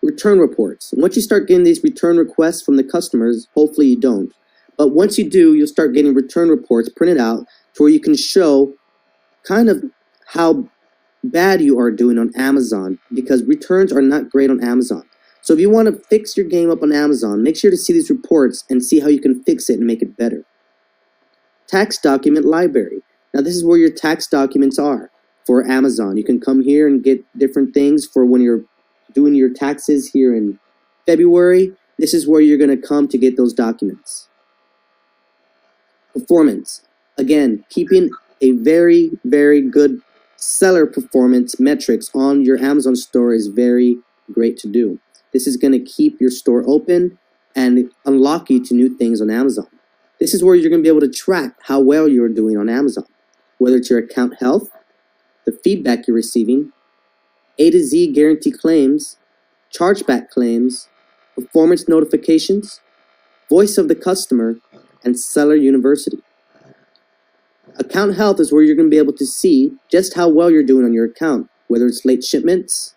Return reports. Once you start getting these return requests from the customers, hopefully you don't, but once you do, you'll start getting return reports printed out to where you can show kind of how bad you are doing on Amazon, because returns are not great on Amazon. So if you want to fix your game up on Amazon, make sure to see these reports and see how you can fix it and make it better. Tax document library. Now this is where your tax documents are. for Amazon. You can come here and get different things for when you're doing your taxes here in February. This is where you're going to come to get those documents. Performance. Again, keeping a very, very good seller performance metrics on your Amazon store is very great to do. This is going to keep your store open and unlock you to new things on Amazon. This is where you're going to be able to track how well you're doing on Amazon, whether it's your account health, the feedback you're receiving, A to Z guarantee claims, chargeback claims, performance notifications, voice of the customer, and seller university. Account health is where you're going to be able to see just how well you're doing on your account, whether it's late shipments,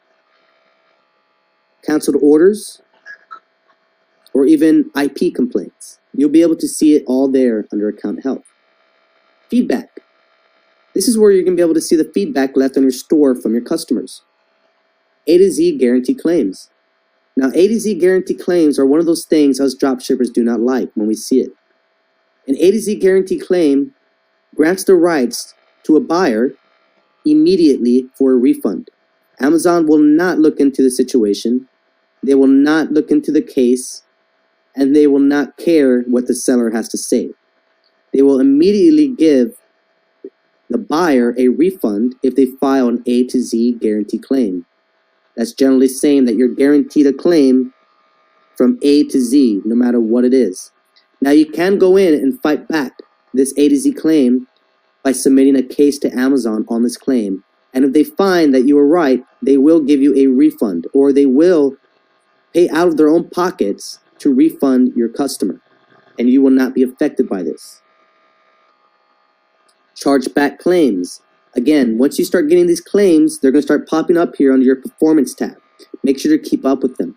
canceled orders, or even IP complaints. You'll be able to see it all there under account health. Feedback. This is where you're going to be able to see the feedback left on your store from your customers. A to Z guarantee claims. Now, A to Z guarantee claims are one of those things us dropshippers do not like when we see it. An A to Z guarantee claim grants the rights to a buyer immediately for a refund. Amazon will not look into the situation. They will not look into the case, and they will not care what the seller has to say. They will immediately give the buyer a refund if they file an A to Z guarantee claim. That's generally saying that you're guaranteed a claim from A to Z, no matter what it is. Now, you can go in and fight back this A to Z claim by submitting a case to Amazon on this claim. And if they find that you are right, they will give you a refund, or they will pay out of their own pockets to refund your customer, and you will not be affected by this. Chargeback claims. Again, once you start getting these claims, they're going to start popping up here under your performance tab. Make sure to keep up with them.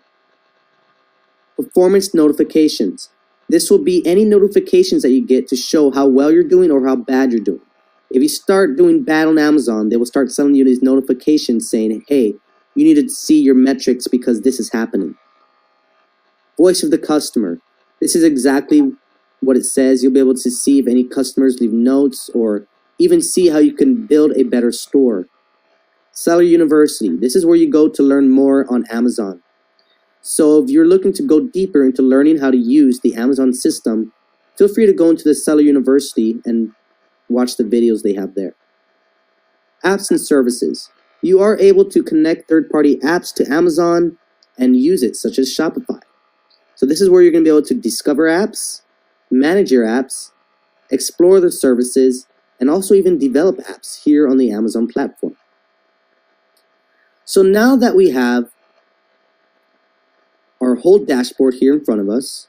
Performance notifications. This will be any notifications that you get to show how well you're doing or how bad you're doing. If you start doing bad on Amazon, they will start sending you these notifications saying, hey, you need to see your metrics because this is happening. Voice of the customer. This is exactly what it says. You'll be able to see if any customers leave notes or even see how you can build a better store. Seller University. This is where you go to learn more on Amazon. So if you're looking to go deeper into learning how to use the Amazon system, feel free to go into the Seller University and watch the videos they have there. Apps and services. You are able to connect third-party apps to Amazon and use it, such as Shopify. So this is where you're going to be able to discover apps, manage your apps, explore the services, and also even develop apps here on the Amazon platform. So now that we have our whole dashboard here in front of us,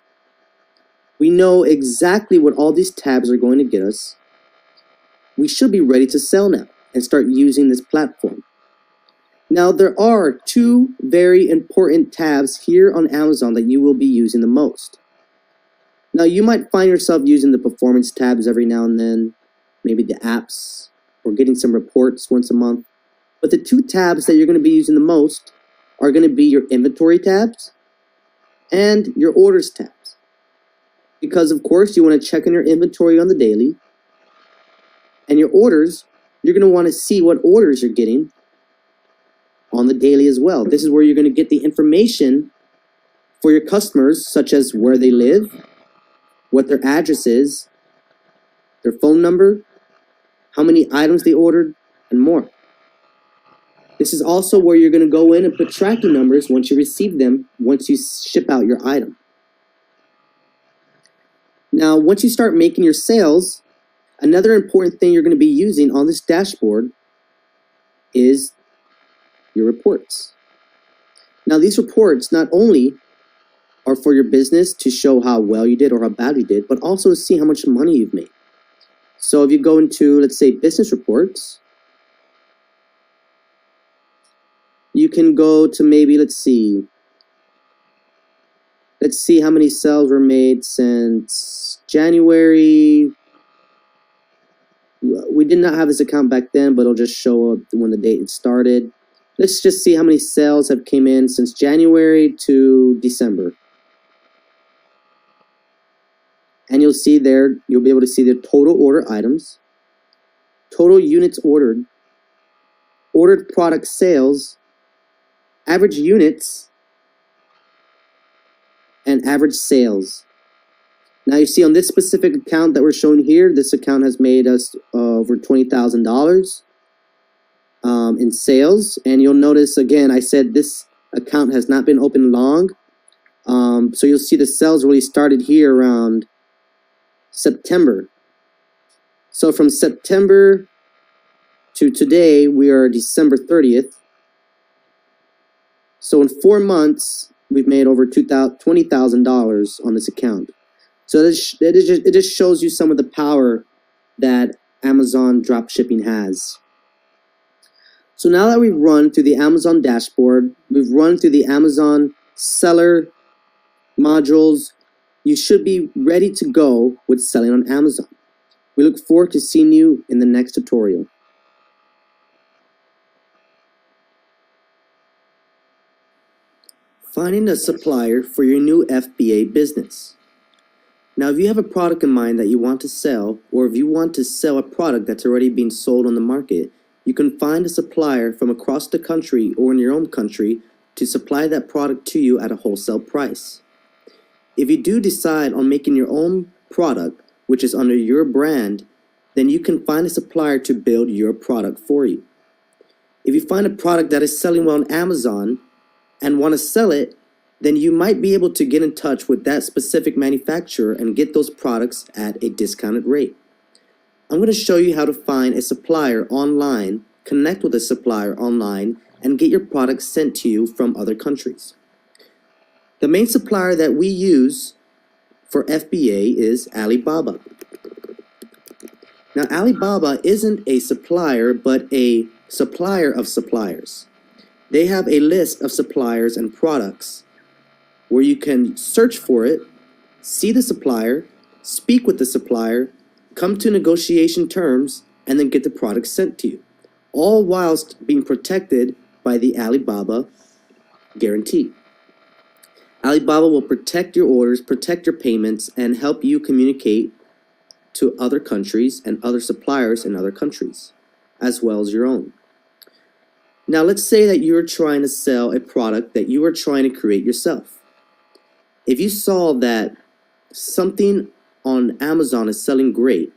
we know exactly what all these tabs are going to get us. We should be ready to sell now and start using this platform. Now, there are two very important tabs here on Amazon that you will be using the most. Now, you might find yourself using the performance tabs every now and then, maybe the apps, or getting some reports once a month. But the two tabs that you're going to be using the most are going to be your inventory tabs and your orders tabs. Because, of course, you want to check in your inventory on the daily. And your orders, you're going to want to see what orders you're getting on the daily as well. This is where you're going to get the information for your customers, such as where they live, what their address is, their phone number, how many items they ordered, and more. This is also where you're going to go in and put tracking numbers once you receive them, once you ship out your item. Now, once you start making your sales, another important thing you're going to be using on this dashboard is your reports. Now, these reports not only are for your business to show how well you did or how bad you did, but also to see how much money you've made. So if you go into, let's say, business reports, you can go to maybe, let's see how many sales were made since January. We did not have this account back then, but it'll just show up when the date it started. Let's just see how many sales have came in since January to December. And you'll see there, you'll be able to see the total order items, total units ordered, ordered product sales, average units, and average sales. Now you see on this specific account that we're showing here, this account has made us over $20,000 in sales. And you'll notice, again, I said this account has not been open long. So you'll see the sales really started here around September. So from September to today, we are December 30th. So in 4 months, we've made over $20,000 on this account. So it just shows you some of the power that Amazon dropshipping has. So now that we've run through the Amazon dashboard, we've run through the Amazon seller modules, you should be ready to go with selling on Amazon. We look forward to seeing you in the next tutorial. Finding a supplier for your new FBA business. Now, if you have a product in mind that you want to sell, or if you want to sell a product that's already being sold on the market, you can find a supplier from across the country or in your own country to supply that product to you at a wholesale price. If you do decide on making your own product, which is under your brand, then you can find a supplier to build your product for you. If you find a product that is selling well on Amazon and want to sell it, then you might be able to get in touch with that specific manufacturer and get those products at a discounted rate. I'm going to show you how to find a supplier online, connect with a supplier online, and get your products sent to you from other countries. The main supplier that we use for FBA is Alibaba. Now, Alibaba isn't a supplier, but a supplier of suppliers. They have a list of suppliers and products where you can search for it, see the supplier, speak with the supplier, come to negotiation terms, and then get the product sent to you, all whilst being protected by the Alibaba guarantee. Alibaba will protect your orders, protect your payments, and help you communicate to other countries and other suppliers in other countries, as well as your own. Now, let's say that you're trying to sell a product that you are trying to create yourself. If you saw that something on Amazon is selling great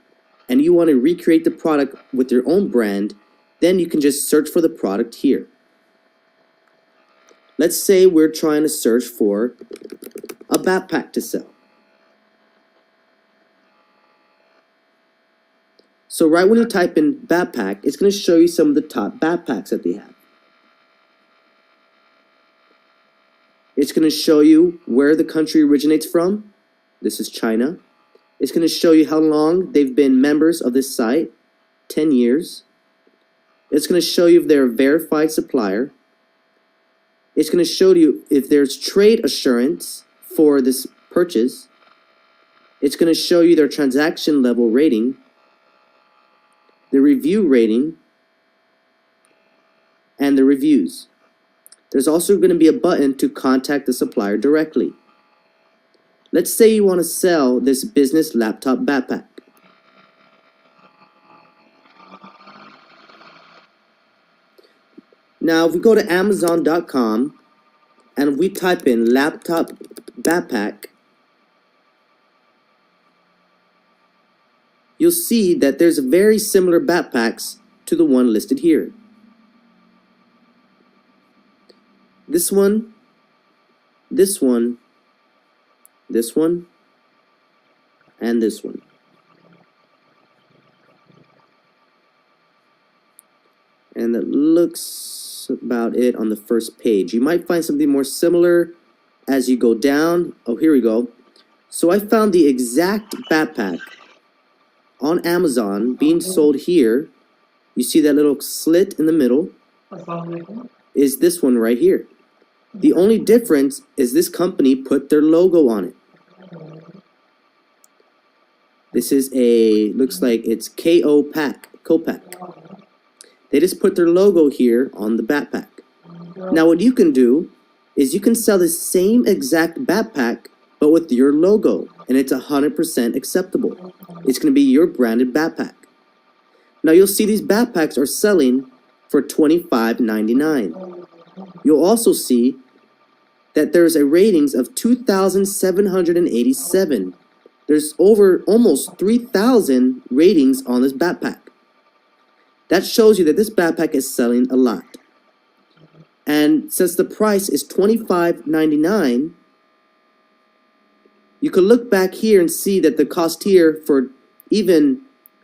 and you want to recreate the product with your own brand, then you can just search for the product here. Let's say we're trying to search for a backpack to sell. So right when you type in backpack, it's going to show you some of the top backpacks that they have. It's going to show you where the country originates from. This is China. It's going to show you how long they've been members of this site, 10 years. It's going to show you if they're a verified supplier. It's going to show you if there's trade assurance for this purchase. It's going to show you their transaction level rating, the review rating, and the reviews. There's also going to be a button to contact the supplier directly. Let's say you want to sell this business laptop backpack. Now, if we go to Amazon.com and we type in laptop backpack, you'll see that there's very similar backpacks to the one listed here. This one, this one, this one, and this one. And that looks about it on the first page. You might find something more similar as you go down. Oh, here we go. So I found the exact backpack on Amazon being sold here. You see that little slit in the middle? Is this one right here. The only difference is this company put their logo on it. This is looks like it's Copac. They just put their logo here on the backpack. Now what you can do is you can sell the same exact backpack but with your logo, and it's 100% acceptable. It's going to be your branded backpack. Now you'll see these backpacks are selling for $25.99. You'll also see that there's a ratings of 2,787. There's over almost 3,000 ratings on this backpack. That shows you that this backpack is selling a lot. And since the price is $25.99, you can look back here and see that the cost here for even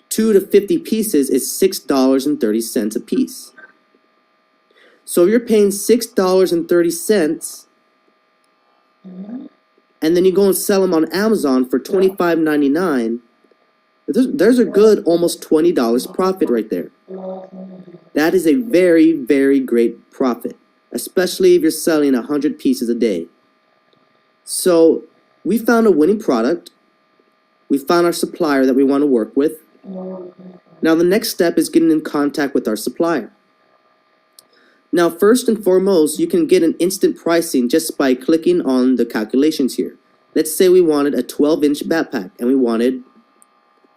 2 to 50 pieces is $6.30 a piece. So if you're paying $6.30 and then you go and sell them on Amazon for $25.99, there's a good almost $20 profit right there. That is a very, very great profit, especially if you're selling 100 pieces a day. So we found a winning product. We found our supplier that we want to work with. Now the next step is getting in contact with our supplier. Now first and foremost, you can get an instant pricing just by clicking on the calculations here. Let's say we wanted a 12-inch backpack and we wanted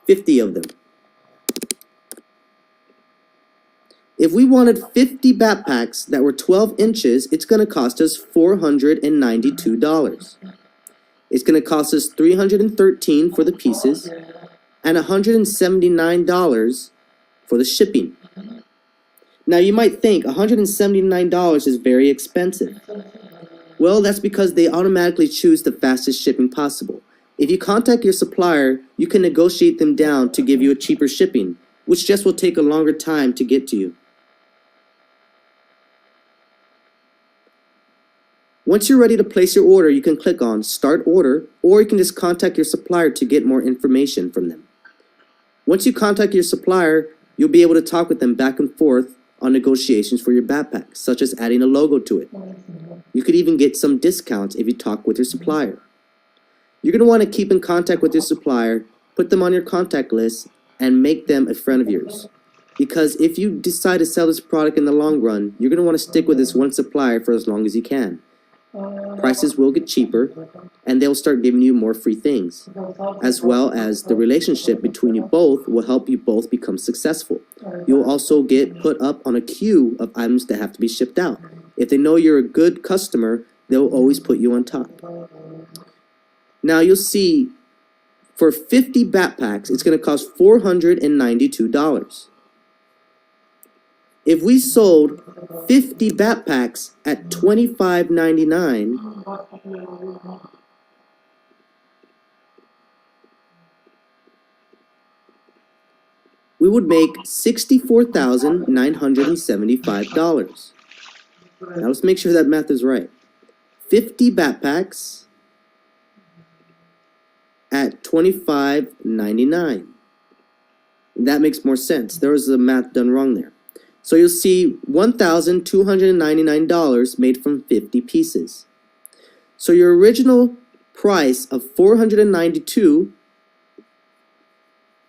50 of them. If we wanted 50 backpacks that were 12 inches, it's going to cost us $492. It's going to cost us $313 for the pieces and $179 for the shipping. Now you might think $179 is very expensive. Well, that's because they automatically choose the fastest shipping possible. If you contact your supplier, you can negotiate them down to give you a cheaper shipping, which just will take a longer time to get to you. Once you're ready to place your order, you can click on Start Order, or you can just contact your supplier to get more information from them. Once you contact your supplier, you'll be able to talk with them back and forth on negotiations for your backpack, such as adding a logo to it. You could even get some discounts if you talk with your supplier. You're going to want to keep in contact with your supplier, put them on your contact list, and make them a friend of yours. Because if you decide to sell this product in the long run, you're going to want to stick with this one supplier for as long as you can. Prices will get cheaper, and they'll start giving you more free things, as well as the relationship between you both will help you both become successful. You'll also get put up on a queue of items that have to be shipped out. If they know you're a good customer, they'll always put you on top. Now you'll see for 50 backpacks, it's going to cost $492. If we sold 50 backpacks at $25.99, we would make $64,975. Now let's make sure that math is right. 50 backpacks at $25.99. That makes more sense. There was the math done wrong there. So you'll see $1,299 made from 50 pieces. So your original price of $492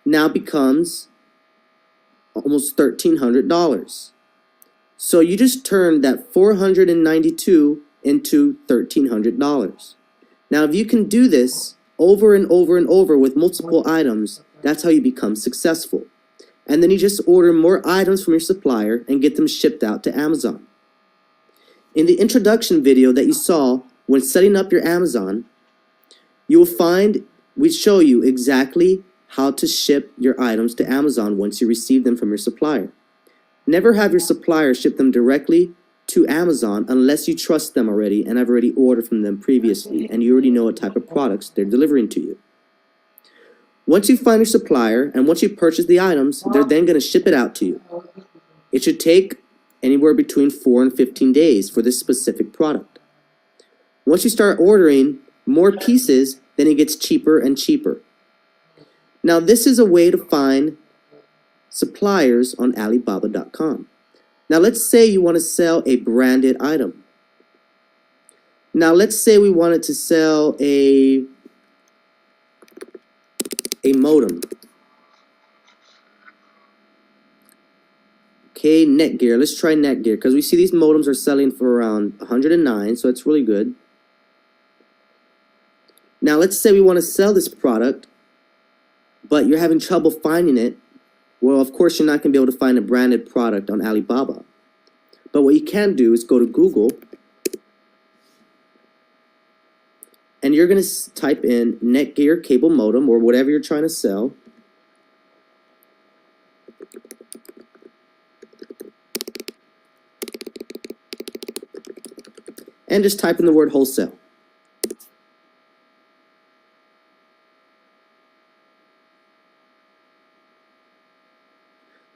now becomes almost $1,300. So you just turned that $492 into $1,300. Now if you can do this over and over and over with multiple items, that's how you become successful. And then you just order more items from your supplier and get them shipped out to Amazon. In the introduction video that you saw when setting up your Amazon, you will find we show you exactly how to ship your items to Amazon once you receive them from your supplier. Never have your supplier ship them directly to Amazon unless you trust them already and have already ordered from them previously and you already know what type of products they're delivering to you. Once you find your supplier and once you purchase the items, they're then going to ship it out to you. It should take anywhere between 4 and 15 days for this specific product. Once you start ordering more pieces, then it gets cheaper and cheaper. Now this is a way to find suppliers on Alibaba.com. Now let's say you want to sell a branded item. Now let's say we wanted to sell a modem. Okay, Netgear. Let's try Netgear because we see these modems are selling for around 109, so it's really good. Now let's say we want to sell this product, but you're having trouble finding it. Well, of course you're not going to be able to find a branded product on Alibaba. But what you can do is go to Google and you're going to type in Netgear cable modem or whatever you're trying to sell. And just type in the word wholesale.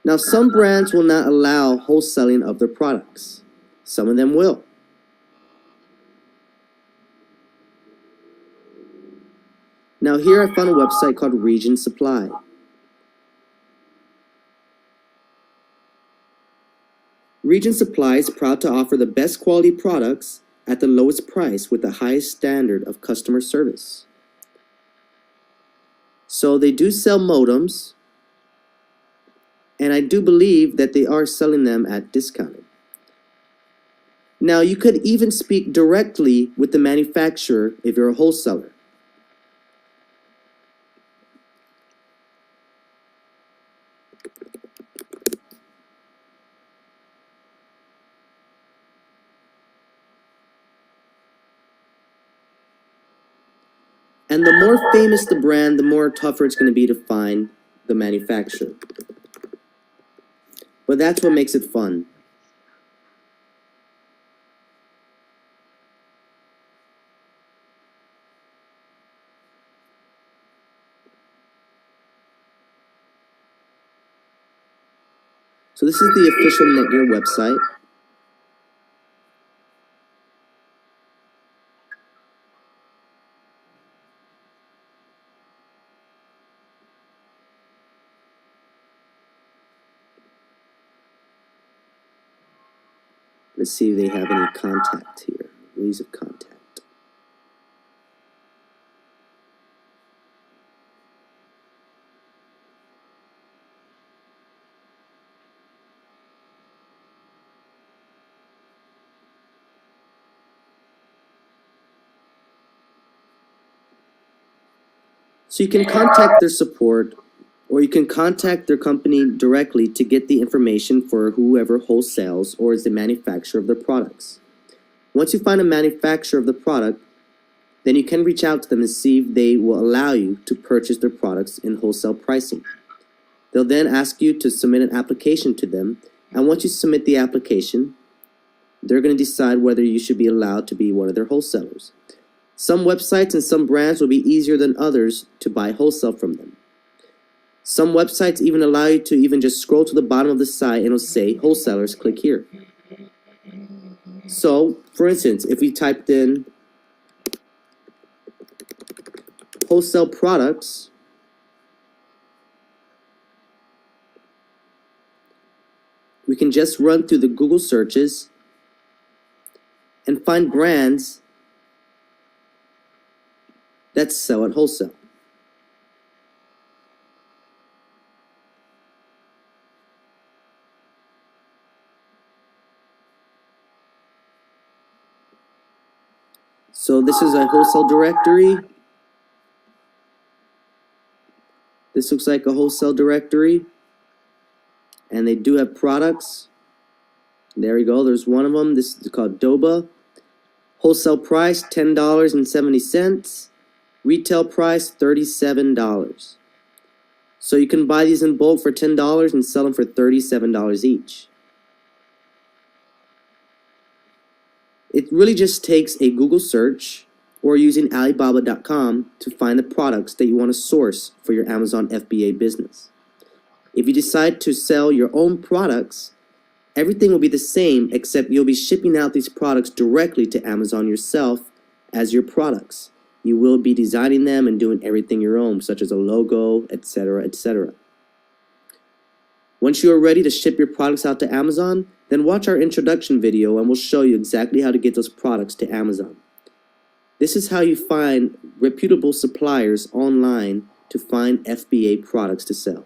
Now, some brands will not allow wholesaling of their products. Some of them will. Now, here I found a website called Region Supply. Region Supply is proud to offer the best quality products at the lowest price with the highest standard of customer service. So they do sell modems, and I do believe that they are selling them at discounted. Now, you could even speak directly with the manufacturer if you're a wholesaler. And the more famous the brand, the more tougher it's going to be to find the manufacturer. But that's what makes it fun. So this is the official Netgear website. Let's see if they have any contact here. Ways of contact. So you can contact their support, or you can contact their company directly to get the information for whoever wholesales or is the manufacturer of their products. Once you find a manufacturer of the product, then you can reach out to them and see if they will allow you to purchase their products in wholesale pricing. They'll then ask you to submit an application to them, and once you submit the application, they're going to decide whether you should be allowed to be one of their wholesalers. Some websites and some brands will be easier than others to buy wholesale from them. Some websites even allow you to even just scroll to the bottom of the site and it'll say, wholesalers, click here. So, for instance, if we typed in wholesale products, we can just run through the Google searches and find brands that sell at wholesale. So this is a wholesale directory. This looks like a wholesale directory. And they do have products. There we go. There's one of them. This is called Doba. Wholesale price, $10.70. Retail price, $37. So you can buy these in bulk for $10 and sell them for $37 each. It really just takes a Google search or using Alibaba.com to find the products that you want to source for your Amazon FBA business. If you decide to sell your own products, everything will be the same except you'll be shipping out these products directly to Amazon yourself as your products. You will be designing them and doing everything your own, such as a logo, etc., etc. Once you are ready to ship your products out to Amazon, then watch our introduction video and we'll show you exactly how to get those products to Amazon. This is how you find reputable suppliers online to find FBA products to sell.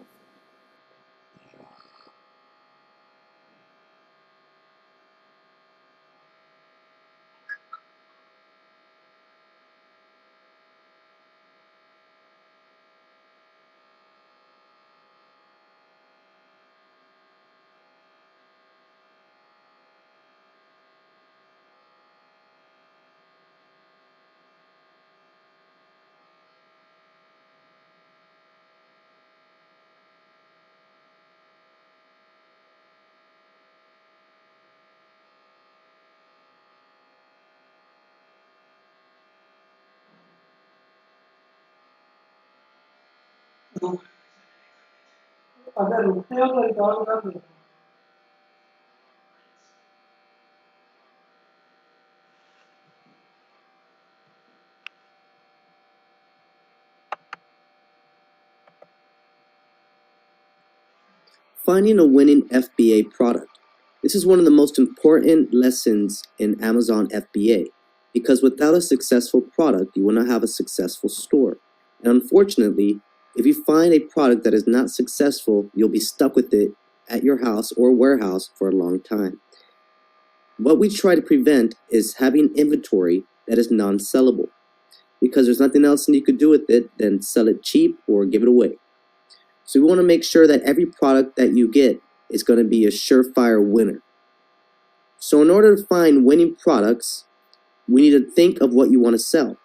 Finding a winning FBA product. This is one of the most important lessons in Amazon FBA, because without a successful product, you will not have a successful store. And unfortunately, if you find a product that is not successful, you'll be stuck with it at your house or warehouse for a long time. What we try to prevent is having inventory that is non-sellable, because there's nothing else you could do with it than sell it cheap or give it away. So we want to make sure that every product that you get is going to be a surefire winner. So in order to find winning products, we need to think of what you want to sell.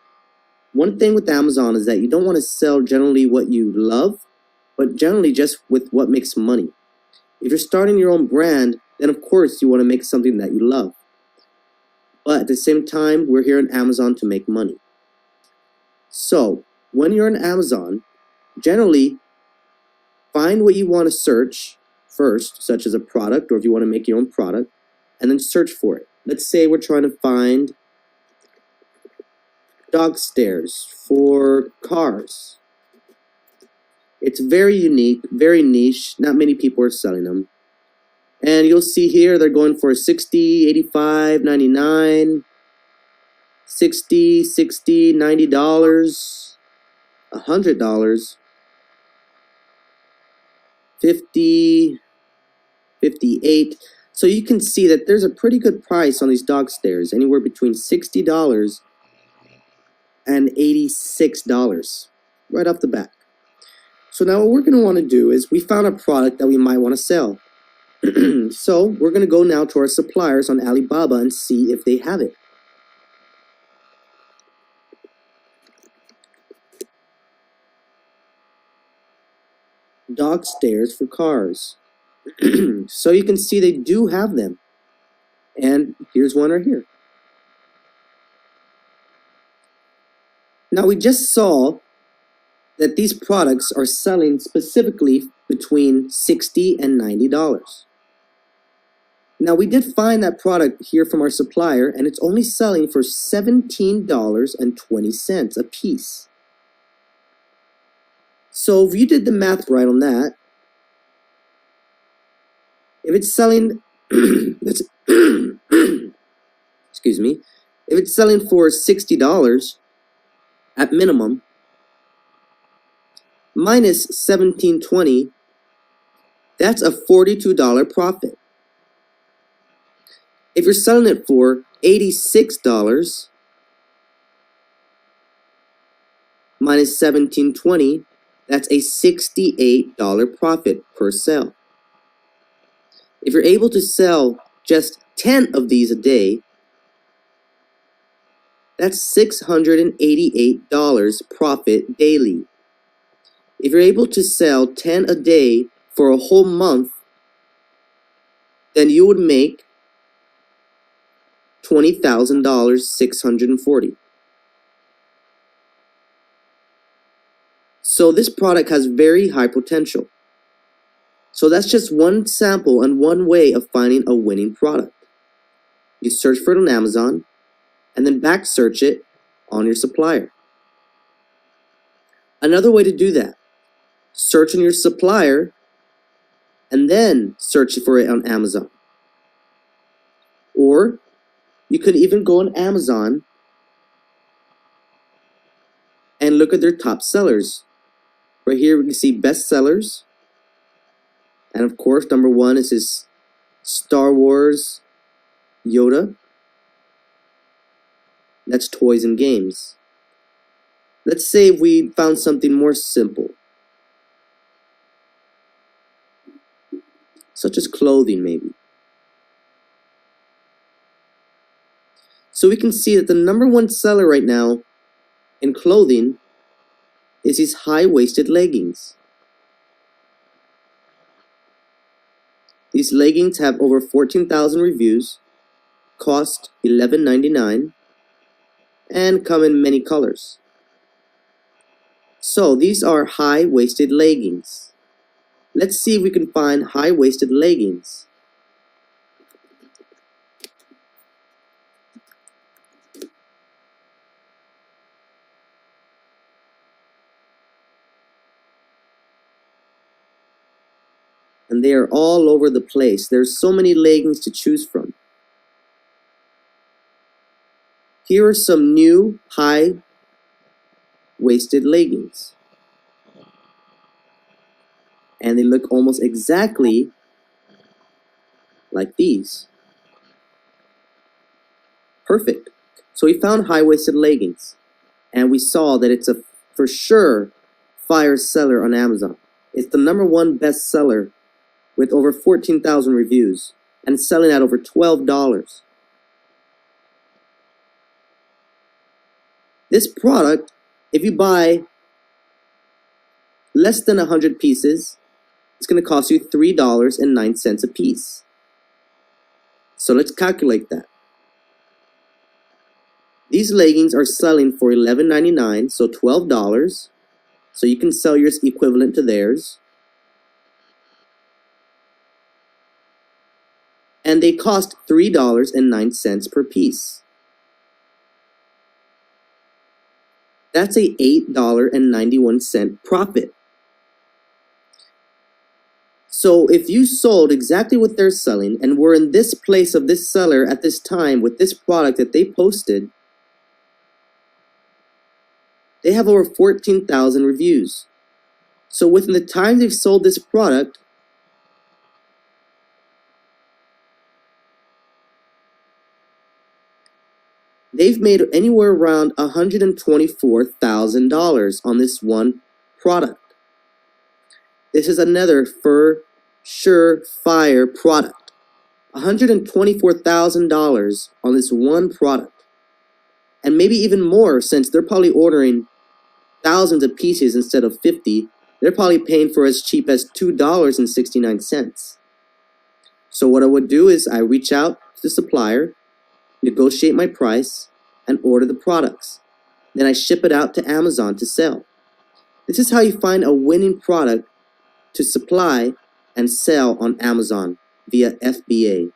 One thing with Amazon is that you don't want to sell generally what you love, but generally just with what makes money. If you're starting your own brand, then of course you want to make something that you love. But at the same time, we're here on Amazon to make money. So when you're on Amazon, generally find what you want to search first, such as a product, or if you want to make your own product, and then search for it. Let's say we're trying to find dog stairs for cars. It's very unique, very niche. Not many people are selling them. And you'll see here they're going for $60, $85, $99, $60, $60, $90, $100, $50, $58. So you can see that there's a pretty good price on these dog stairs, anywhere between $60 and $86 right off the bat. So now what we're going to want to do is we found a product that we might want to sell. So we're going to go now to our suppliers on Alibaba and see if they have it. Dog stairs for cars. So you can see they do have them. And here's one right here. Now we just saw that these products are selling specifically between $60 and $90. Now we did find that product here from our supplier, and it's only selling for $17.20 a piece. So if you did the math right on that, if it's selling, excuse me, if it's selling for $60 at minimum, minus $17.20, that's a $42 profit. If you're selling it for $86 minus $17.20, that's a $68 profit per sale. If you're able to sell just 10 of these a day, that's $688 profit daily. If you're able to sell 10 a day for a whole month, then you would make $20,640. So this product has very high potential. So that's just one sample and one way of finding a winning product. You search for it on Amazon and then back search it on your supplier. Another way to do that, search on your supplier and then search for it on Amazon. Or you could even go on Amazon and look at their top sellers. Right here we can see best sellers. And of course, number one is his Star Wars Yoda. That's toys and games. Let's say we found something more simple, such as clothing maybe. So we can see that the number one seller right now in clothing is these high-waisted leggings. These leggings have over 14,000 reviews, cost $11.99, and come in many colors. So these are high-waisted leggings. Let's see if we can find high-waisted leggings. And they are all over the place. There's so many leggings to choose from. Here are some new high-waisted leggings. And they look almost exactly like these. Perfect. So we found high-waisted leggings. And we saw that it's a for sure fire seller on Amazon. It's the #1 best seller with over 14,000 reviews. And it's selling at over $12. This product, if you buy less than 100 pieces, it's going to cost you $3.09 a piece. So let's calculate that. These leggings are selling for $11.99, so $12. So you can sell yours equivalent to theirs. And they cost $3.09 per piece. That's a $8.91 profit. So if you sold exactly what they're selling and were in this place of this seller at this time with this product that they posted, they have over 14,000 reviews. So within the time they've sold this product, they've made anywhere around $124,000 on this one product. This is another for sure fire product. $124,000 on this one product. And maybe even more, since they're probably ordering thousands of pieces instead of 50. They're probably paying for as cheap as $2.69. So what I would do is I reach out to the supplier, negotiate my price, and order the products. Then I ship it out to Amazon to sell. This is how you find a winning product to supply and sell on Amazon via FBA.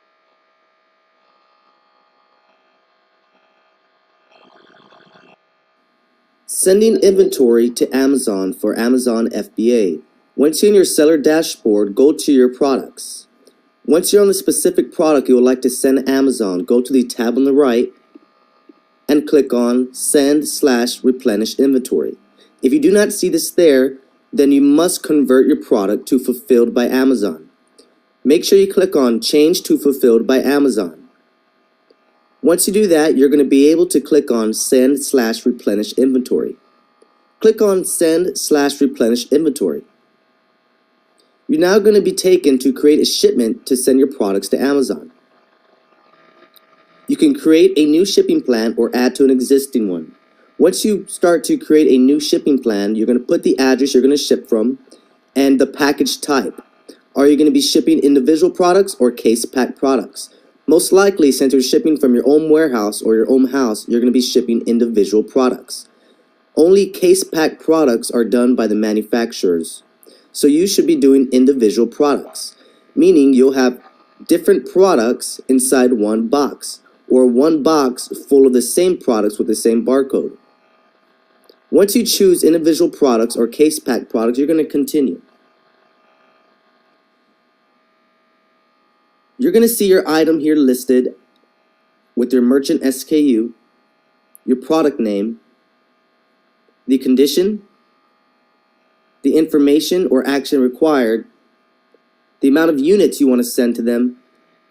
Sending inventory to Amazon for Amazon FBA. Once you're in your seller dashboard, go to your products. Once you're on the specific product you would like to send Amazon, go to the tab on the right and click on Send/Replenish Inventory. If you do not see this there, then you must convert your product to Fulfilled by Amazon. Make sure you click on Change to Fulfilled by Amazon. Once you do that, you're going to be able to click on Send/Replenish Inventory. Click on Send/Replenish Inventory. You're now going to be taken to create a shipment to send your products to Amazon. You can create a new shipping plan or add to an existing one. Once you start to create a new shipping plan, you're going to put the address you're going to ship from and the package type. Are you going to be shipping individual products or case pack products? Most likely, since you're shipping from your own warehouse or your own house, you're going to be shipping individual products. Only case pack products are done by the manufacturers. So you should be doing individual products, meaning you'll have different products inside one box, or one box full of the same products with the same barcode. Once you choose individual products or case pack products, you're going to continue. You're going to see your item here listed with your merchant SKU, your product name, the condition, the information or action required, the amount of units you want to send to them,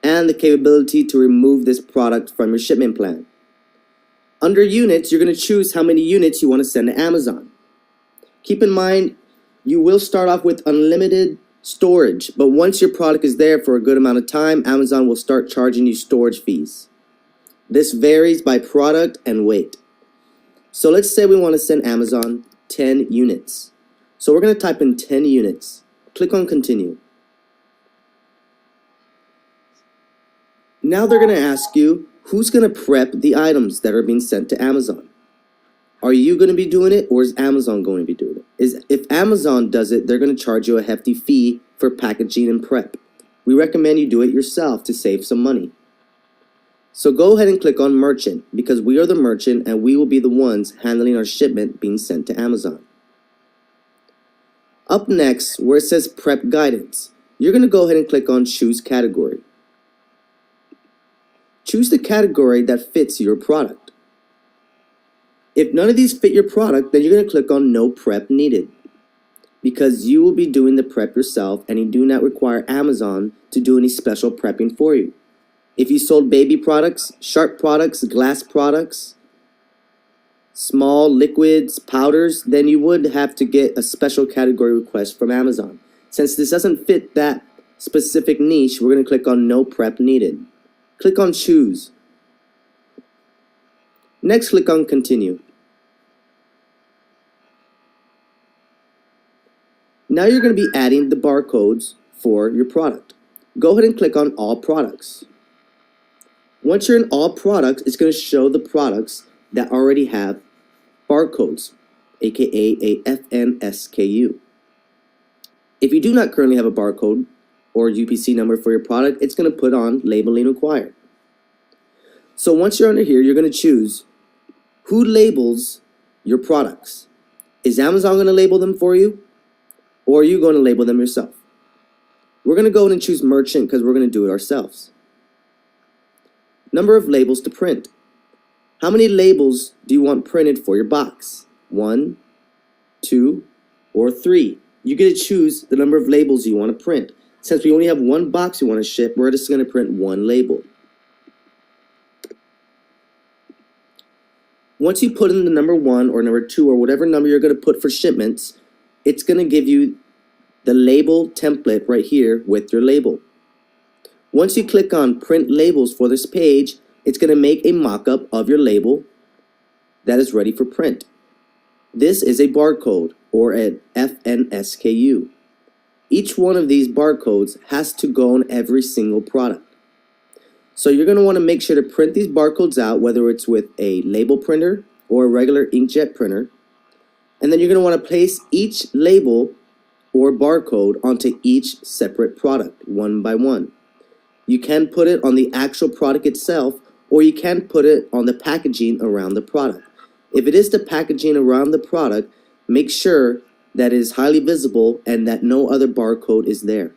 and the capability to remove this product from your shipment plan. Under units, you're going to choose how many units you want to send to Amazon. Keep in mind, you will start off with unlimited storage, but once your product is there for a good amount of time, Amazon will start charging you storage fees. This varies by product and weight. So let's say we want to send Amazon 10 units. So we're going to type in 10 units. Click on Continue. Now they're going to ask you who's going to prep the items that are being sent to Amazon. Are you going to be doing it, or is Amazon going to be doing it? If Amazon does it, they're going to charge you a hefty fee for packaging and prep. We recommend you do it yourself to save some money. So go ahead and click on Merchant, because we are the merchant and we will be the ones handling our shipment being sent to Amazon. Up next, where it says Prep Guidance, you're going to go ahead and click on Choose Category. Choose the category that fits your product. If none of these fit your product, then you're going to click on No Prep Needed, because you will be doing the prep yourself and you do not require Amazon to do any special prepping for you. If you sold baby products, sharp products, glass products, small liquids, powders, then you would have to get a special category request from Amazon. Since this doesn't fit that specific niche, we're going to click on No Prep Needed. Click on Choose. Next, click on Continue. Now you're going to be adding the barcodes for your product. Go ahead and click on All Products. Once you're in All Products, it's going to show the products that already have barcodes, aka a FNSKU. If you do not currently have a barcode or UPC number for your product, it's going to put on Labeling Required. So once you're under here, you're going to choose who labels your products. Is Amazon going to label them for you, or are you going to label them yourself? We're going to go ahead and choose Merchant because we're going to do it ourselves. Number of labels to print. How many labels do you want printed for your box? 1, 2, or 3? You get to choose the number of labels you want to print. Since we only have one box we want to ship, we're just going to print one label. Once you put in the number 1 or number 2 or whatever number you're going to put for shipments, it's going to give you the label template right here with your label. Once you click on Print Labels for this page, it's going to make a mock-up of your label that is ready for print. This is a barcode or an FNSKU. Each one of these barcodes has to go on every single product. So you're going to want to make sure to print these barcodes out, whether it's with a label printer or a regular inkjet printer. And then you're going to want to place each label or barcode onto each separate product, one by one. You can put it on the actual product itself, or you can put it on the packaging around the product. If it is the packaging around the product, make sure that it is highly visible and that no other barcode is there.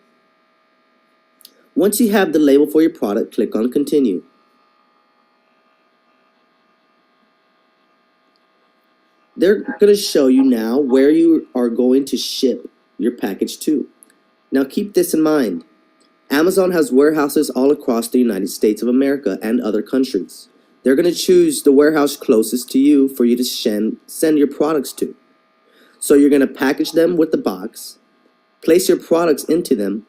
Once you have the label for your product, click on Continue. They're going to show you now where you are going to ship your package to. Now keep this in mind. Amazon has warehouses all across the United States of America and other countries. They're going to choose the warehouse closest to you for you to send your products to. So you're going to package them with the box, place your products into them,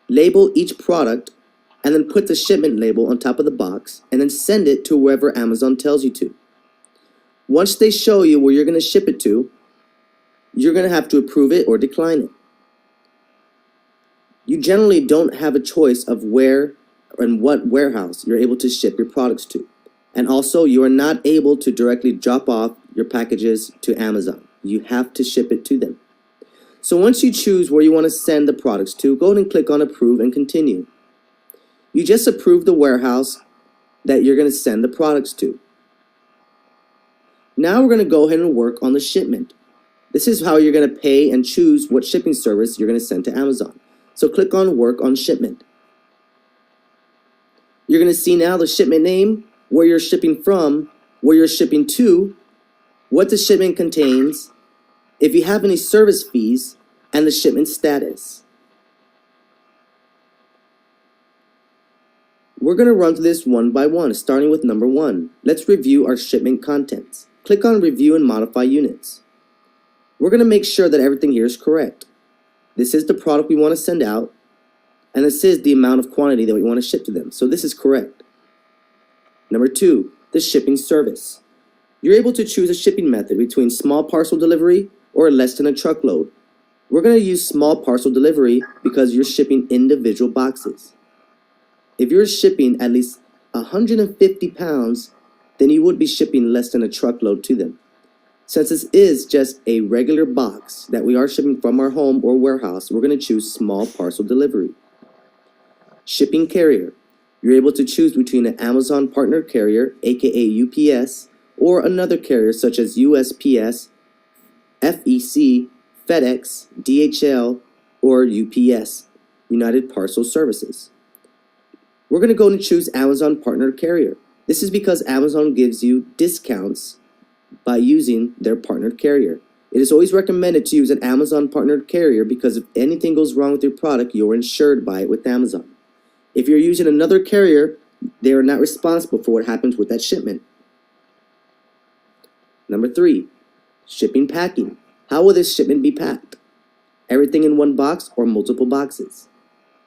label each product, and then put the shipment label on top of the box, and then send it to wherever Amazon tells you to. Once they show you where you're going to ship it to, you're going to have to approve it or decline it. You generally don't have a choice of where and what warehouse you're able to ship your products to. And also, you are not able to directly drop off your packages to Amazon. You have to ship it to them. So once you choose where you want to send the products to, go ahead and click on Approve and Continue. You just approve the warehouse that you're going to send the products to. Now we're going to go ahead and work on the shipment. This is how you're going to pay and choose what shipping service you're going to send to Amazon. So click on Work on Shipment. You're going to see now the shipment name, where you're shipping from, where you're shipping to, what the shipment contains, if you have any service fees, and the shipment status. We're going to run through this one by one, starting with number 1. Let's review our shipment contents. Click on Review and Modify Units. We're going to make sure that everything here is correct. This is the product we want to send out, and this is the amount of quantity that we want to ship to them. So this is correct. Number 2, the shipping service. You're able to choose a shipping method between small parcel delivery or less than a truckload. We're going to use small parcel delivery because you're shipping individual boxes. If you're shipping at least 150 pounds, then you would be shipping less than a truckload to them. Since this is just a regular box that we are shipping from our home or warehouse, we're going to choose small parcel delivery. Shipping carrier. You're able to choose between an Amazon partner carrier, aka UPS, or another carrier such as USPS, FEC, FedEx, DHL, or UPS, United Parcel Services. We're going to go and choose Amazon partner carrier. This is because Amazon gives you discounts by using their partnered carrier. It is always recommended to use an Amazon partnered carrier because if anything goes wrong with your product, you're insured by it with Amazon. If you're using another carrier, they are not responsible for what happens with that shipment. Number 3, shipping packing. How will this shipment be packed? Everything in one box or multiple boxes?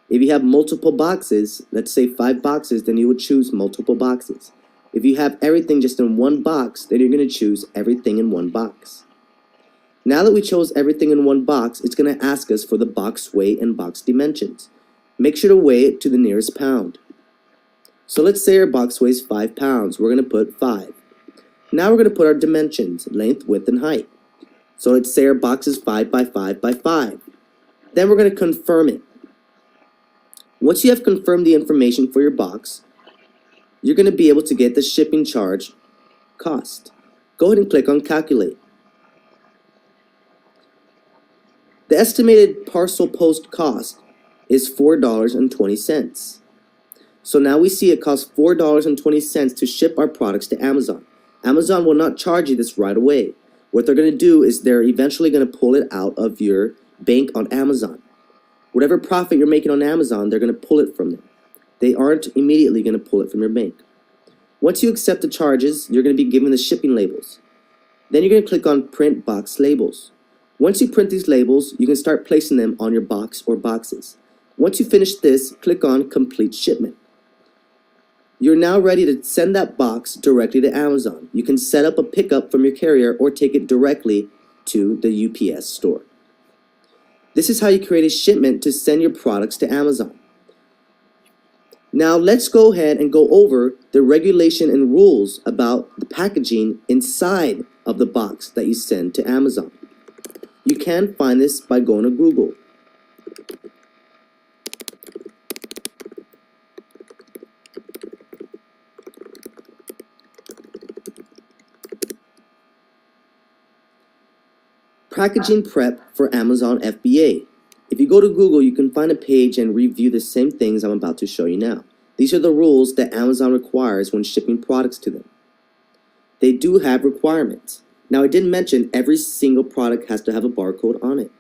If you have multiple boxes, let's say 5 boxes, then you would choose multiple boxes. If you have everything just in one box, then you're going to choose everything in one box. Now that we chose everything in one box, it's going to ask us for the box weight and box dimensions. Make sure to weigh it to the nearest pound. So let's say our box weighs 5 pounds. We're going to put 5. Now we're going to put our dimensions, length, width, and height. So let's say our box is 5 by 5 by 5. Then we're going to confirm it. Once you have confirmed the information for your box, you're going to be able to get the shipping charge cost. Go ahead and click on calculate. The estimated parcel post cost is $4.20. So now we see it costs $4.20 to ship our products to Amazon. Amazon will not charge you this right away. What they're going to do is they're eventually going to pull it out of your bank on Amazon. Whatever profit you're making on Amazon, they're going to pull it from there. They aren't immediately going to pull it from your bank. Once you accept the charges, you're going to be given the shipping labels. Then you're going to click on print box labels. Once you print these labels, you can start placing them on your box or boxes. Once you finish this, click on complete shipment. You're now ready to send that box directly to Amazon. You can set up a pickup from your carrier or take it directly to the UPS store. This is how you create a shipment to send your products to Amazon. Now let's go ahead and go over the regulation and rules about the packaging inside of the box that you send to Amazon. You can find this by going to Google. Packaging prep for Amazon FBA. If you go to Google, you can find a page and review the same things I'm about to show you now. These are the rules that Amazon requires when shipping products to them. They do have requirements. Now, I did mention every single product has to have a barcode on it.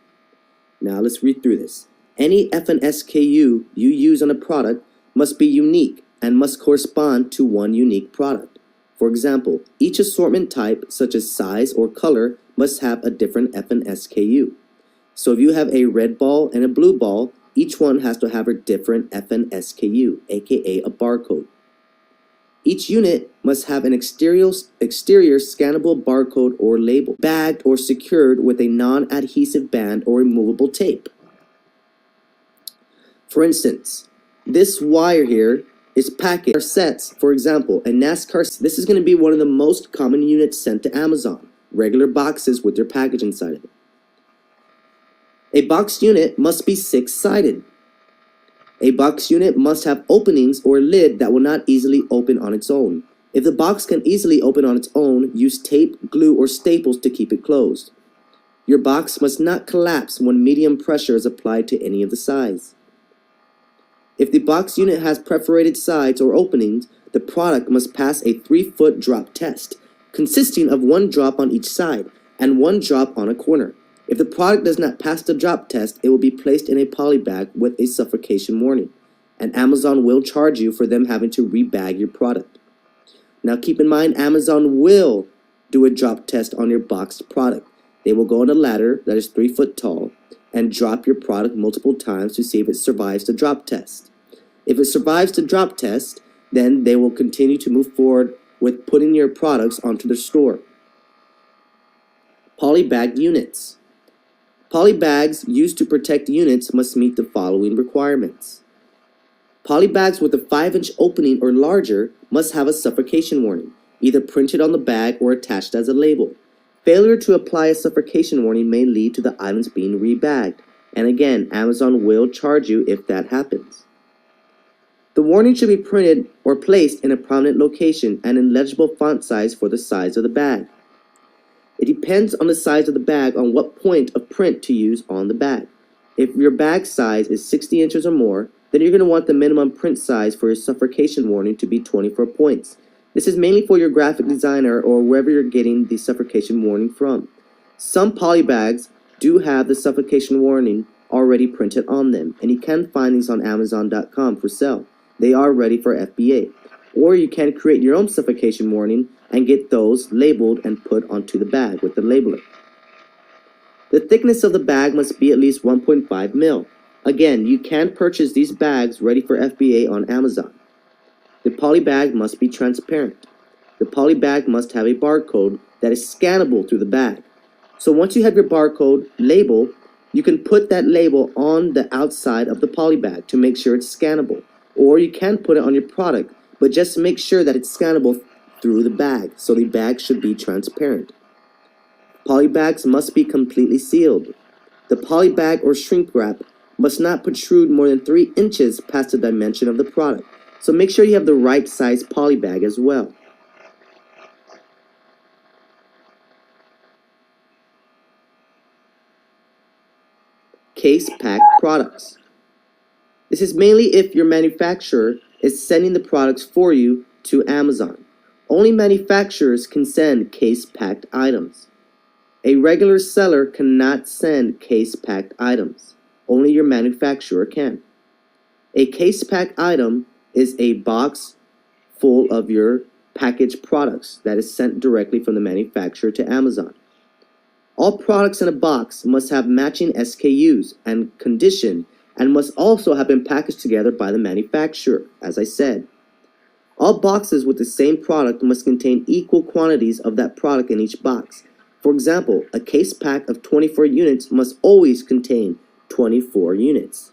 Now, let's read through this. Any FN SKU you use on a product must be unique and must correspond to one unique product. For example, each assortment type, such as size or color, must have a different FN SKU. So if you have a red ball and a blue ball, each one has to have a different FN SKU, aka a barcode. Each unit must have an exterior scannable barcode or label, bagged or secured with a non-adhesive band or removable tape. For instance, this wire here is packaged sets. For example, a NASCAR, this is going to be one of the most common units sent to Amazon, regular boxes with their package inside of it. A box unit must be 6-sided. A box unit must have openings or a lid that will not easily open on its own. If the box can easily open on its own, use tape, glue, or staples to keep it closed. Your box must not collapse when medium pressure is applied to any of the sides. If the box unit has perforated sides or openings, the product must pass a 3-foot drop test, consisting of 1 drop on each side and 1 drop on a corner. If the product does not pass the drop test, it will be placed in a poly bag with a suffocation warning, and Amazon will charge you for them having to rebag your product. Now keep in mind, Amazon will do a drop test on your boxed product. They will go on a ladder that is 3 foot tall and drop your product multiple times to see if it survives the drop test. If it survives the drop test, then they will continue to move forward with putting your products onto their store. Polybagged units. Polybags used to protect units must meet the following requirements. Polybags with a 5-inch opening or larger must have a suffocation warning, either printed on the bag or attached as a label. Failure to apply a suffocation warning may lead to the items being rebagged, and again, Amazon will charge you if that happens. The warning should be printed or placed in a prominent location and in legible font size for the size of the bag. It depends on the size of the bag on what point of print to use on the bag. If your bag size is 60 inches or more, then you're going to want the minimum print size for your suffocation warning to be 24 points. This is mainly for your graphic designer or wherever you're getting the suffocation warning from. Some poly bags do have the suffocation warning already printed on them, and you can find these on Amazon.com for sale. They are ready for FBA. Or you can create your own suffocation warning and get those labeled and put onto the bag with the labeler. The thickness of the bag must be at least 1.5 mil. Again, you can purchase these bags ready for FBA on Amazon. The poly bag must be transparent. The poly bag must have a barcode that is scannable through the bag. So once you have your barcode label, you can put that label on the outside of the poly bag to make sure it's scannable. Or you can put it on your product, but just make sure that it's scannable through the bag, so the bag should be transparent. Poly bags must be completely sealed. The poly bag or shrink wrap must not protrude more than 3 inches past the dimension of the product, so make sure you have the right size poly bag as well. Case pack products. This is mainly if your manufacturer is sending the products for you to Amazon. Only manufacturers can send case-packed items. A regular seller cannot send case-packed items. Only your manufacturer can. A case-packed item is a box full of your packaged products that is sent directly from the manufacturer to Amazon. All products in a box must have matching SKUs and condition and must also have been packaged together by the manufacturer, as I said. All boxes with the same product must contain equal quantities of that product in each box. For example, a case pack of 24 units must always contain 24 units.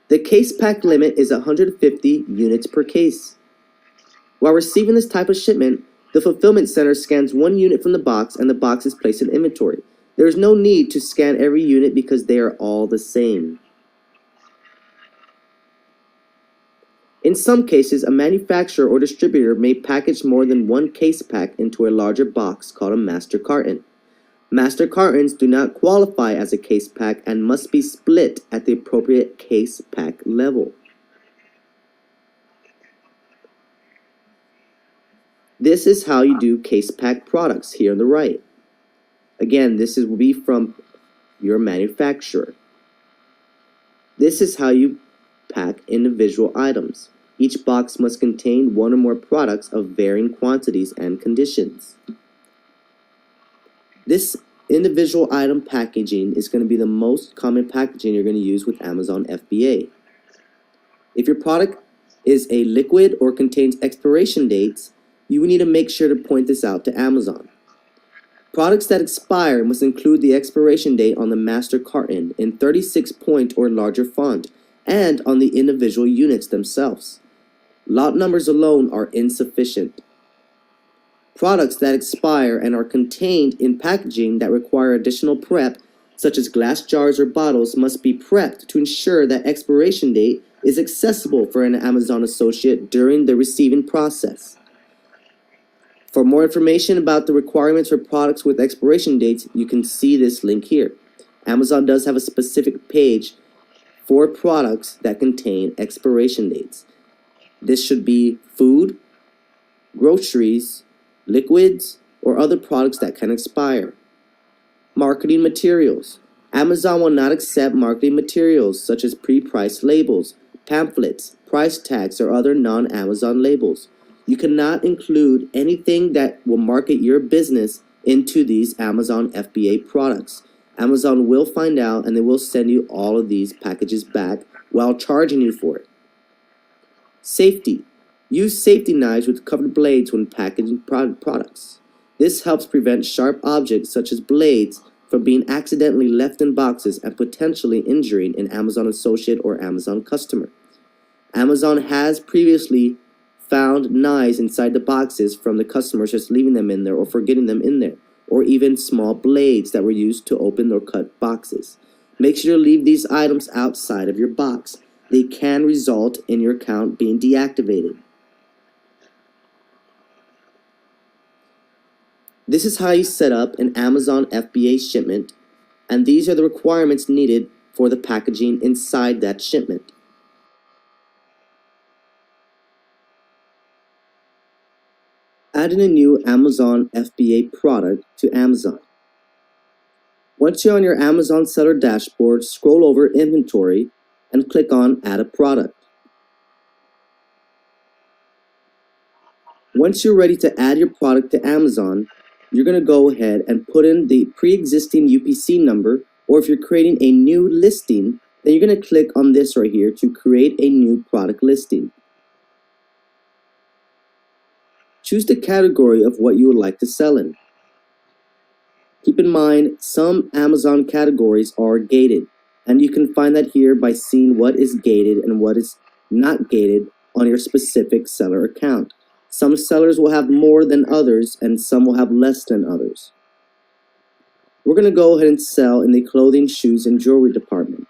The case pack limit is 150 units per case. While receiving this type of shipment, the fulfillment center scans 1 unit from the box and the box is placed in inventory. There is no need to scan every unit because they are all the same. In some cases, a manufacturer or distributor may package more than 1 case pack into a larger box called a master carton. Master cartons do not qualify as a case pack and must be split at the appropriate case pack level. This is how you do case pack products here on the right. Again, will be from your manufacturer. This is how you pack individual items. Each box must contain 1 or more products of varying quantities and conditions. This individual item packaging is going to be the most common packaging you're going to use with Amazon FBA. If your product is a liquid or contains expiration dates, you need to make sure to point this out to Amazon. Products that expire must include the expiration date on the master carton in 36-point or larger font and on the individual units themselves. Lot numbers alone are insufficient. Products that expire and are contained in packaging that require additional prep, such as glass jars or bottles, must be prepped to ensure that expiration date is accessible for an Amazon associate during the receiving process. For more information about the requirements for products with expiration dates, you can see this link here. Amazon does have a specific page for products that contain expiration dates. This should be food, groceries, liquids, or other products that can expire. Marketing materials. Amazon will not accept marketing materials such as pre-priced labels, pamphlets, price tags, or other non-Amazon labels. You cannot include anything that will market your business into these Amazon FBA products. Amazon will find out and they will send you all of these packages back while charging you for it. Safety. Use safety knives with covered blades when packaging products. This helps prevent sharp objects such as blades from being accidentally left in boxes and potentially injuring an Amazon associate or Amazon customer. Amazon has previously found knives inside the boxes from the customers just leaving them in there or forgetting them in there, or even small blades that were used to open or cut boxes. Make sure to leave these items outside of your box. They can result in your account being deactivated. This is how you set up an Amazon FBA shipment, and these are the requirements needed for the packaging inside that shipment. Adding a new Amazon FBA product to Amazon. Once you're on your Amazon seller dashboard, scroll over Inventory and click on Add a Product. Once you're ready to add your product to Amazon, you're going to go ahead and put in the pre-existing UPC number, or if you're creating a new listing, then you're going to click on this right here to create a new product listing. Choose the category of what you would like to sell in. Keep in mind, some Amazon categories are gated, and you can find that here by seeing what is gated and what is not gated on your specific seller account. Some sellers will have more than others, and some will have less than others. We're going to go ahead and sell in the clothing, shoes, and jewelry department.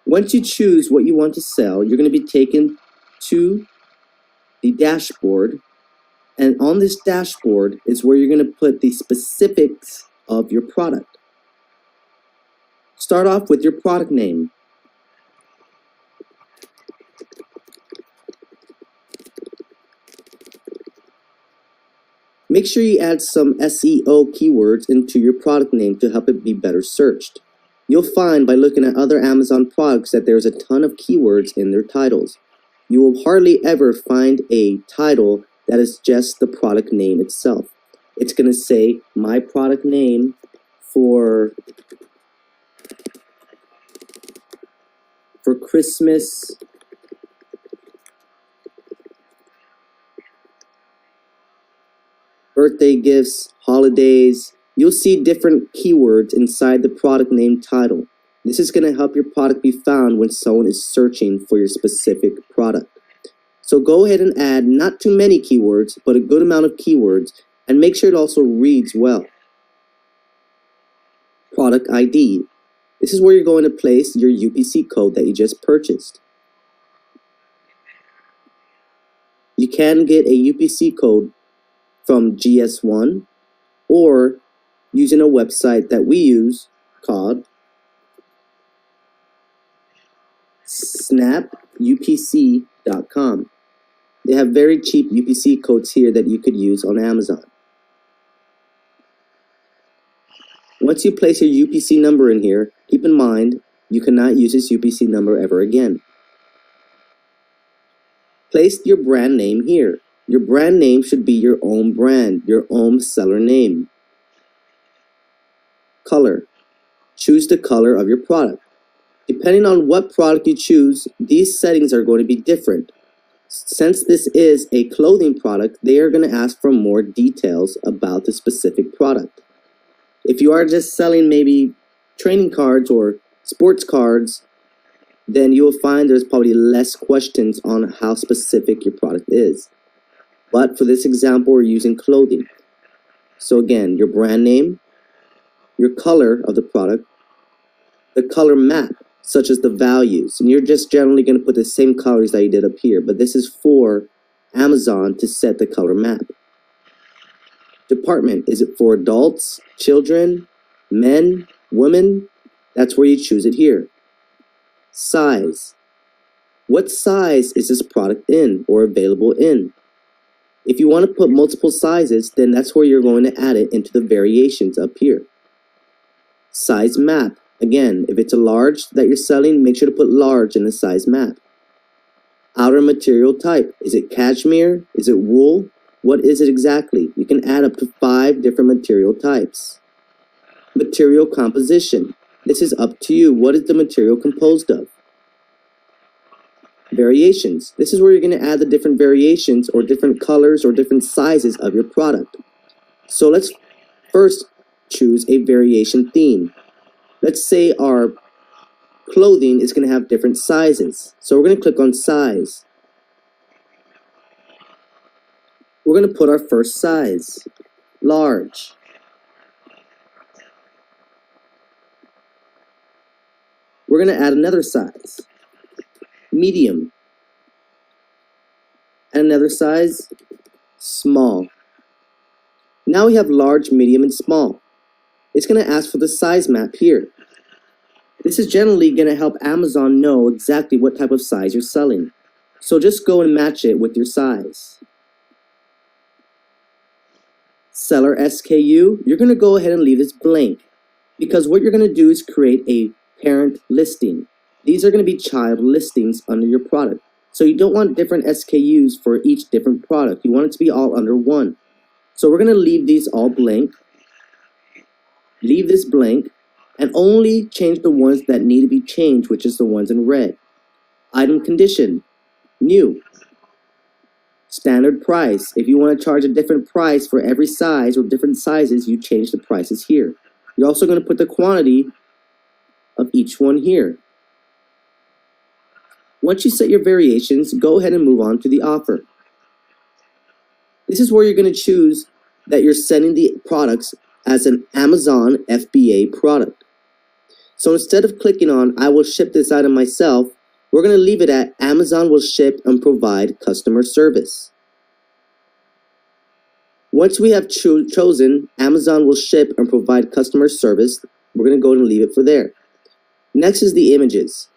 Once you choose what you want to sell, you're going to be taken to the dashboard, and on this dashboard is where you're going to put the specifics of your product. Start off with your product name. Make sure you add some SEO keywords into your product name to help it be better searched. You'll find by looking at other Amazon products that there's a ton of keywords in their titles. You will hardly ever find a title that is just the product name itself. It's going to say my product name for Christmas birthday gifts, holidays. You'll see different keywords inside the product name title. This is going to help your product be found when someone is searching for your specific product. So go ahead and add not too many keywords, but a good amount of keywords, and make sure it also reads well. Product ID. This is where you're going to place your UPC code that you just purchased. You can get a UPC code from GS1 or using a website that we use called snapupc.com. They have very cheap UPC codes here that you could use on Amazon. Once you place your UPC number in here, keep in mind you cannot use this UPC number ever again. Place your brand name here. Your brand name should be your own brand, your own seller name. Color. Choose the color of your product. Depending on what product you choose, these settings are going to be different. Since this is a clothing product, they are going to ask for more details about the specific product. If you are just selling maybe training cards or sports cards, then you will find there's probably less questions on how specific your product is. But for this example, we're using clothing. So again, your brand name, your color of the product, the color map, such as the values. And you're just generally going to put the same colors that you did up here, but this is for Amazon to set the color map. Department, is it for adults, children, men, women? That's where you choose it here. Size. What size is this product in or available in? If you want to put multiple sizes, then that's where you're going to add it into the variations up here. Size map. Again, if it's a large that you're selling, make sure to put large in the size map. Outer material type. Is it cashmere? Is it wool? What is it exactly? You can add up to 5 different material types. Material composition. This is up to you. What is the material composed of? Variations. This is where you're going to add the different variations or different colors or different sizes of your product. So let's first choose a variation theme. Let's say our clothing is going to have different sizes. So we're going to click on size. We're going to put our first size, large. We're going to add another size, medium. And another size, small. Now we have large, medium, and small. It's going to ask for the size map here. This is generally going to help Amazon know exactly what type of size you're selling. So just go and match it with your size. Seller SKU, you're going to go ahead and leave this blank, because what you're going to do is create a parent listing. These are going to be child listings under your product. So you don't want different SKUs for each different product. You want it to be all under one. So we're going to leave these all blank. Leave this blank and only change the ones that need to be changed, which is the ones in red. Item condition, new. Standard price. If you want to charge a different price for every size or different sizes, you change the prices here. You're also going to put the quantity of each one here. Once you set your variations, go ahead and move on to the offer. This is where you're going to choose that you're sending the products as an Amazon FBA product. So instead of clicking on, I will ship this item myself, we're going to leave it at Amazon will ship and provide customer service. Once we have chosen Amazon will ship and provide customer service, we're going to go and leave it for there. Next is the images.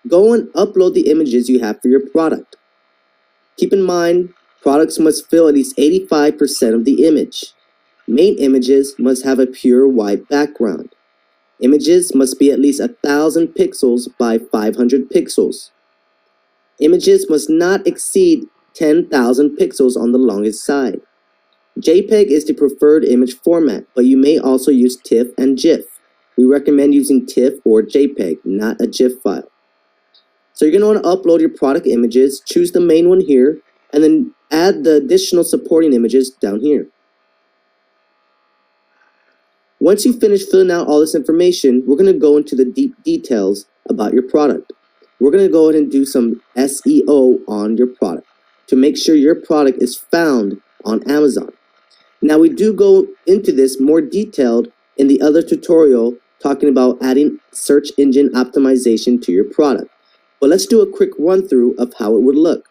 Go and upload the images you have for your product. Keep in mind, products must fill at least 85% of the image. Main images must have a pure white background. Images must be at least 1,000 pixels by 500 pixels. Images must not exceed 10,000 pixels on the longest side. JPEG is the preferred image format, but you may also use TIFF and GIF. We recommend using TIFF or JPEG, not a GIF file. So you're going to want to upload your product images, choose the main one here, and then add the additional supporting images down here. Once you finish filling out all this information, we're going to go into the deep details about your product. We're going to go ahead and do some SEO on your product to make sure your product is found on Amazon. Now we do go into this more detailed in the other tutorial talking about adding search engine optimization to your product. But let's do a quick run through of how it would look.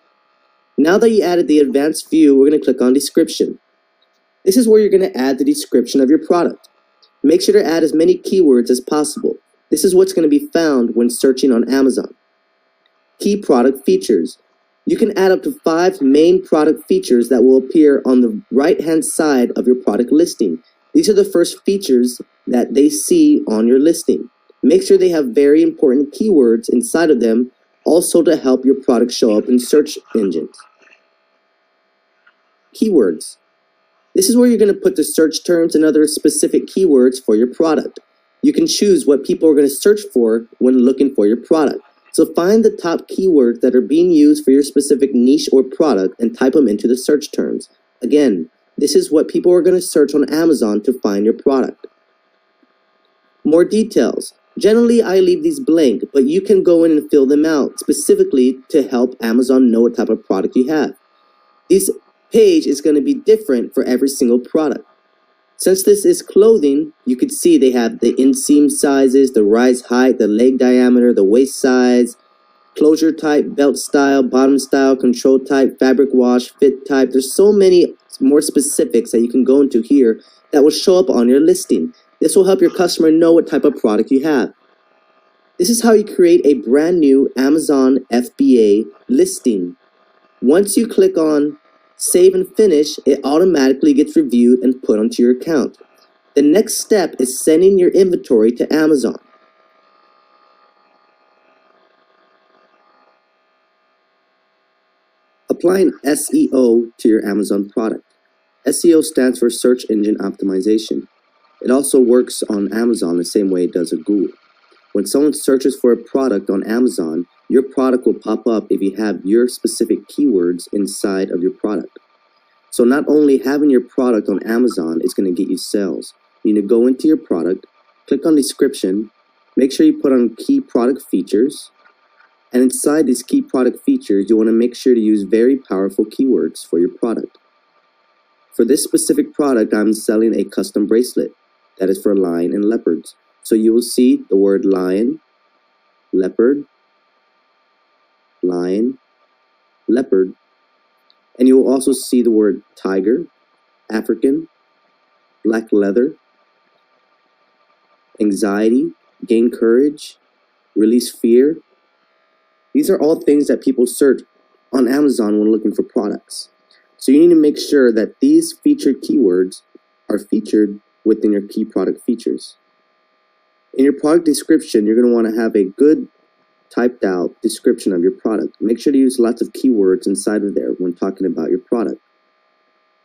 Now that you added the advanced view, we're going to click on description. This is where you're going to add the description of your product. Make sure to add as many keywords as possible. This is what's going to be found when searching on Amazon. Key product features. You can add up to 5 main product features that will appear on the right-hand side of your product listing. These are the first features that they see on your listing. Make sure they have very important keywords inside of them, also to help your product show up in search engines. Keywords. This is where you're going to put the search terms and other specific keywords for your product. You can choose what people are going to search for when looking for your product. So find the top keywords that are being used for your specific niche or product and type them into the search terms. Again, this is what people are going to search on Amazon to find your product. More details. Generally, I leave these blank, but you can go in and fill them out specifically to help Amazon know what type of product you have. This page is going to be different for every single product. Since this is clothing, you can see they have the inseam sizes, the rise height, the leg diameter, the waist size, closure type, belt style, bottom style, control type, fabric wash, fit type. There's so many more specifics that you can go into here that will show up on your listing. This will help your customer know what type of product you have. This is how you create a brand new Amazon FBA listing. Once you click on Save and Finish, it automatically gets reviewed and put onto your account. The next step is sending your inventory to Amazon. Applying SEO to your Amazon product. SEO stands for Search Engine Optimization. It also works on Amazon the same way it does at Google. When someone searches for a product on Amazon, your product will pop up if you have your specific keywords inside of your product. So not only having your product on Amazon is going to get you sales, you need to go into your product, click on description, make sure you put on key product features, and inside these key product features, you want to make sure to use very powerful keywords for your product. For this specific product, I'm selling a custom bracelet that is for lion and leopards. So you will see the word lion, leopard, lion, leopard, and you will also see the word tiger, African, black leather, anxiety, gain courage, release fear. These are all things that people search on Amazon when looking for products. So you need to make sure that these featured keywords are featured within your key product features. In your product description, you're going to want to have a good typed out description of your product. Make sure to use lots of keywords inside of there when talking about your product.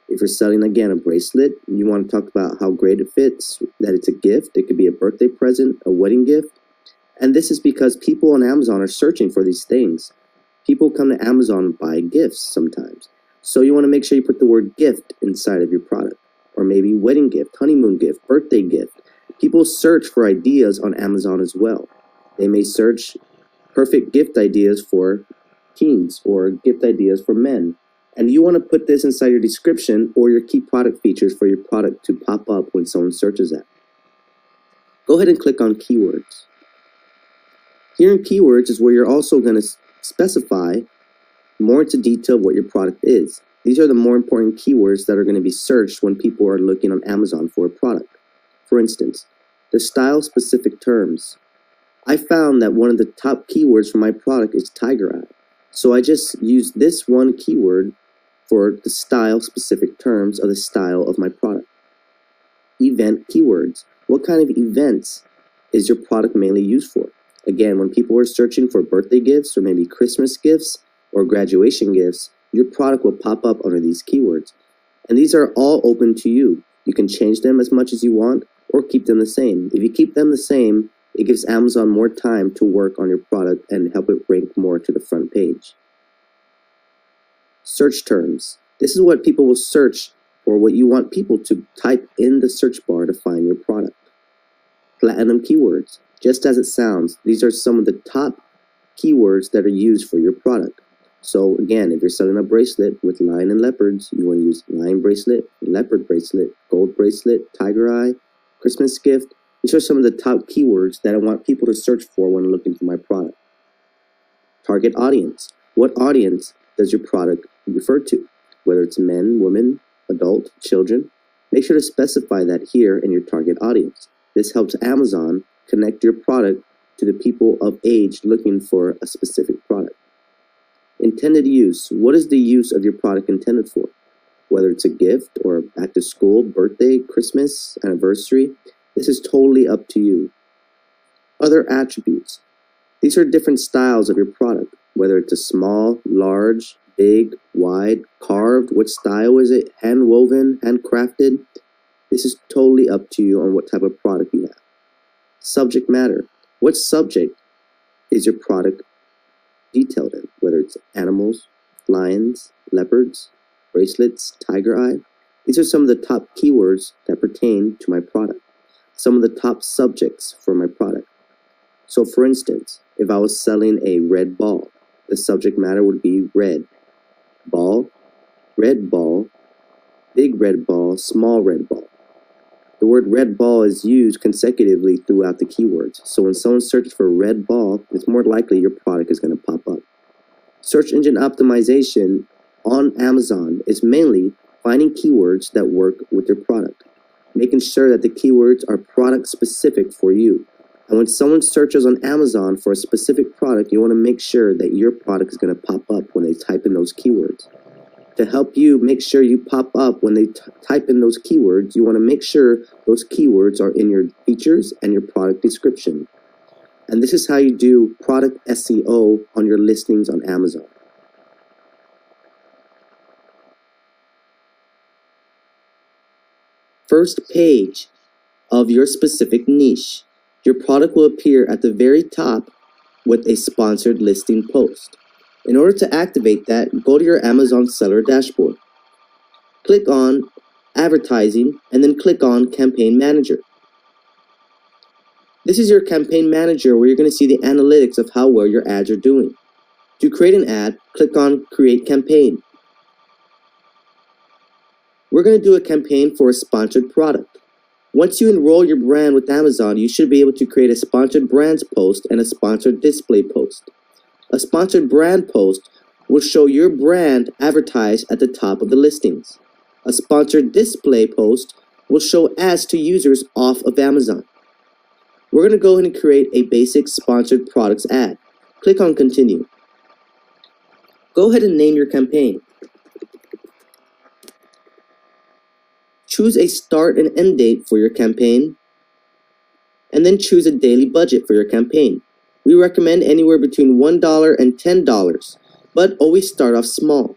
If you're selling, again, a bracelet, you want to talk about how great it fits, that it's a gift. It could be a birthday present, a wedding gift. And this is because people on Amazon are searching for these things. People come to Amazon and buy gifts sometimes. So you want to make sure you put the word gift inside of your product. Or maybe wedding gift, honeymoon gift, birthday gift. People search for ideas on Amazon as well. They may search perfect gift ideas for teens or gift ideas for men. And you want to put this inside your description or your key product features for your product to pop up when someone searches that. Go ahead and click on keywords. Here in keywords is where you're also going to specify more into detail what your product is. These are the more important keywords that are going to be searched when people are looking on Amazon for a product. For instance, the style specific terms. I found that one of the top keywords for my product is tiger eye. So I just used this one keyword for the style specific terms of the style of my product. Event keywords. What kind of events is your product mainly used for? Again, when people are searching for birthday gifts or maybe Christmas gifts or graduation gifts, your product will pop up under these keywords. And these are all open to you. You can change them as much as you want or keep them the same. If you keep them the same, it gives Amazon more time to work on your product and help it rank more to the front page. Search terms. This is what people will search for, what you want people to type in the search bar to find your product. Platinum keywords. Just as it sounds, these are some of the top keywords that are used for your product. So again, if you're selling a bracelet with lion and leopards, you want to use lion bracelet, leopard bracelet, gold bracelet, tiger eye, Christmas gift. These are some of the top keywords that I want people to search for when looking for my product. Target audience. What audience does your product refer to? Whether it's men, women, adult, children. Make sure to specify that here in your target audience. This helps Amazon connect your product to the people of age looking for a specific product. Intended use. What is the use of your product intended for? Whether it's a gift or back to school, birthday, Christmas, anniversary, this is totally up to you. Other attributes. These are different styles of your product, whether it's a small, large, big, wide, carved, what style is it, hand woven, handcrafted. This is totally up to you on what type of product you have. Subject matter. What subject is your product detailed in? Whether it's animals, lions, leopards, bracelets, tiger eye. These are some of the top keywords that pertain to my product. Some of the top subjects for my product. So for instance, if I was selling a red ball, the subject matter would be red. Ball, red ball, big red ball, small red ball. The word red ball is used consecutively throughout the keywords. So when someone searches for red ball, it's more likely your product is going to pop up. Search engine optimization on Amazon is mainly finding keywords that work with your product, making sure that the keywords are product specific for you. And when someone searches on Amazon for a specific product, you want to make sure that your product is going to pop up when they type in those keywords. To help you make sure you pop up when they type in those keywords, you want to make sure those keywords are in your features and your product description. And this is how you do product SEO on your listings on Amazon. First page of your specific niche. Your product will appear at the very top with a sponsored listing post. In order to activate that, go to your Amazon seller dashboard. Click on Advertising, and then click on Campaign Manager. This is your Campaign Manager where you're going to see the analytics of how well your ads are doing. To create an ad, click on Create Campaign. We're going to do a campaign for a sponsored product. Once you enroll your brand with Amazon, you should be able to create a sponsored brands post and a sponsored display post. A sponsored brand post will show your brand advertised at the top of the listings. A sponsored display post will show ads to users off of Amazon. We're going to go ahead and create a basic sponsored products ad. Click on Continue. Go ahead and name your campaign. Choose a start and end date for your campaign, and then choose a daily budget for your campaign. We recommend anywhere between $1 and $10, but always start off small.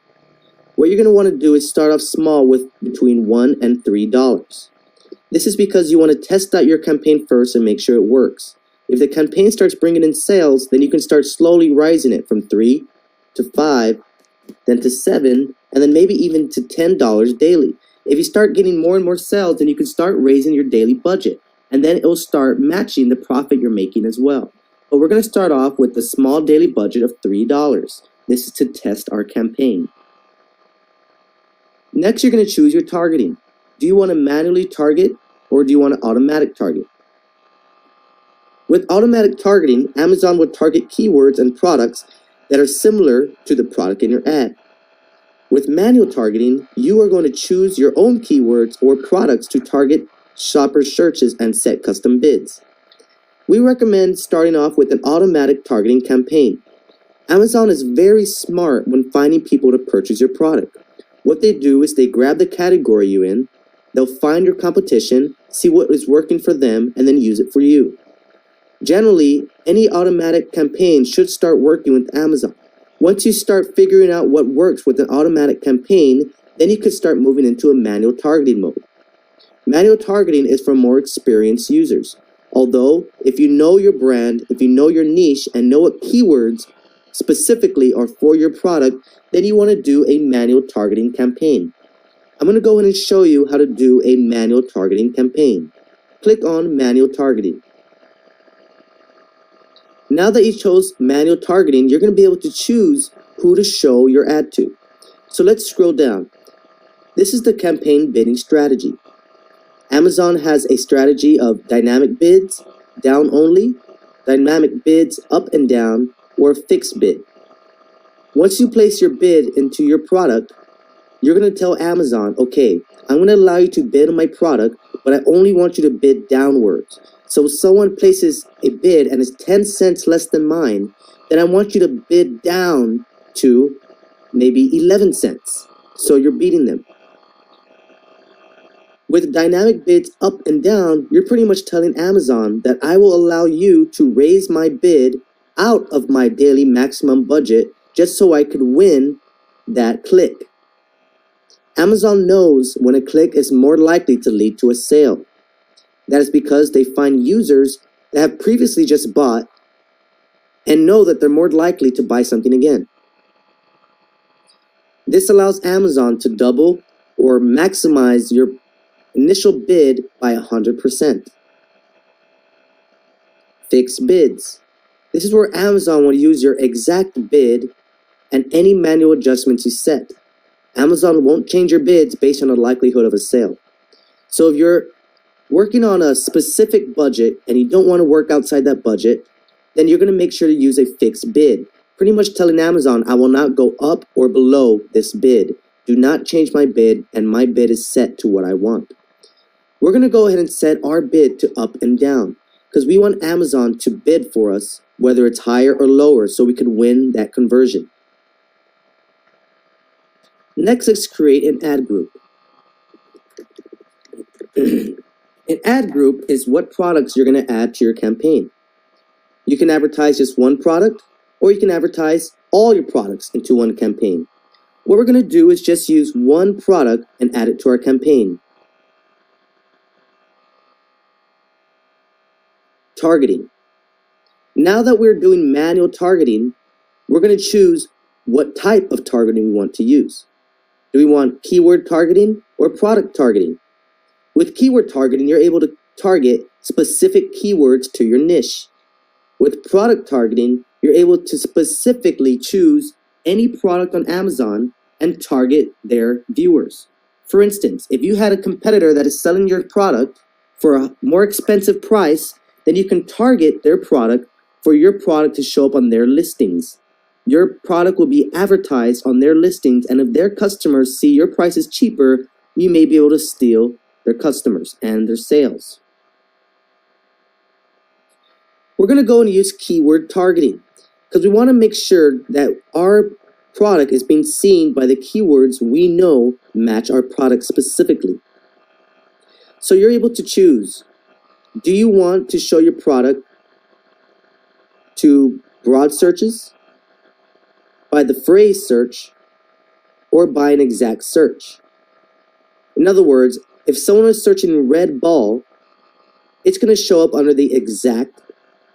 What you're going to want to do is start off small with between $1 and $3. This is because you want to test out your campaign first and make sure it works. If the campaign starts bringing in sales, then you can start slowly rising it from $3 to $5, then to $7, and then maybe even to $10 daily. If you start getting more and more sales, then you can start raising your daily budget, and then it will start matching the profit you're making as well. But we're going to start off with the small daily budget of $3. This is to test our campaign. Next, you're going to choose your targeting. Do you want to manually target or do you want to automatic target? With automatic targeting, Amazon will target keywords and products that are similar to the product in your ad. With manual targeting, you are going to choose your own keywords or products to target shopper searches and set custom bids. We recommend starting off with an automatic targeting campaign. Amazon is very smart when finding people to purchase your product. What they do is they grab the category you're in, they'll find your competition, see what is working for them, and then use it for you. Generally, any automatic campaign should start working with Amazon. Once you start figuring out what works with an automatic campaign, then you can start moving into a manual targeting mode. Manual targeting is for more experienced users. Although, if you know your brand, if you know your niche, and know what keywords specifically are for your product, then you want to do a manual targeting campaign. I'm going to go ahead and show you how to do a manual targeting campaign. Click on Manual Targeting. Now that you chose manual targeting, you're going to be able to choose who to show your ad to. So let's scroll down. This is the campaign bidding strategy. Amazon has a strategy of dynamic bids, down only, dynamic bids up and down, or a fixed bid. Once you place your bid into your product, you're going to tell Amazon, okay, I'm going to allow you to bid on my product, but I only want you to bid downwards. So if someone places a bid and it's 10 cents less than mine, then I want you to bid down to maybe 11 cents. So you're beating them. With dynamic bids up and down, you're pretty much telling Amazon that I will allow you to raise my bid out of my daily maximum budget just so I could win that click. Amazon knows when a click is more likely to lead to a sale. That is because they find users that have previously just bought and know that they're more likely to buy something again. This allows Amazon to double or maximize your initial bid by 100%. Fixed bids. This is where Amazon will use your exact bid and any manual adjustments you set. Amazon won't change your bids based on the likelihood of a sale. So if you're working on a specific budget and you don't want to work outside that budget, then you're going to make sure to use a fixed bid. Pretty much telling Amazon, I will not go up or below this bid. Do not change my bid, and my bid is set to what I want. We're going to go ahead and set our bid to up and down because we want Amazon to bid for us, whether it's higher or lower, so we can win that conversion. Next, let's create an ad group. An ad group is what products you're going to add to your campaign. You can advertise just one product, or you can advertise all your products into one campaign. What we're going to do is just use one product and add it to our campaign. Targeting. Now that we're doing manual targeting, we're going to choose what type of targeting we want to use. Do we want keyword targeting or product targeting? With keyword targeting, you're able to target specific keywords to your niche. With product targeting, you're able to specifically choose any product on Amazon and target their viewers. For instance, if you had a competitor that is selling your product for a more expensive price, then you can target their product for your product to show up on their listings. Your product will be advertised on their listings, and if their customers see your price is cheaper, you may be able to steal their customers and their sales. We're going to go and use keyword targeting because we want to make sure that our product is being seen by the keywords we know match our product specifically. So you're able to choose, do you want to show your product to broad searches, by the phrase search, or by an exact search? In other words, if someone is searching red ball, it's going to show up under the exact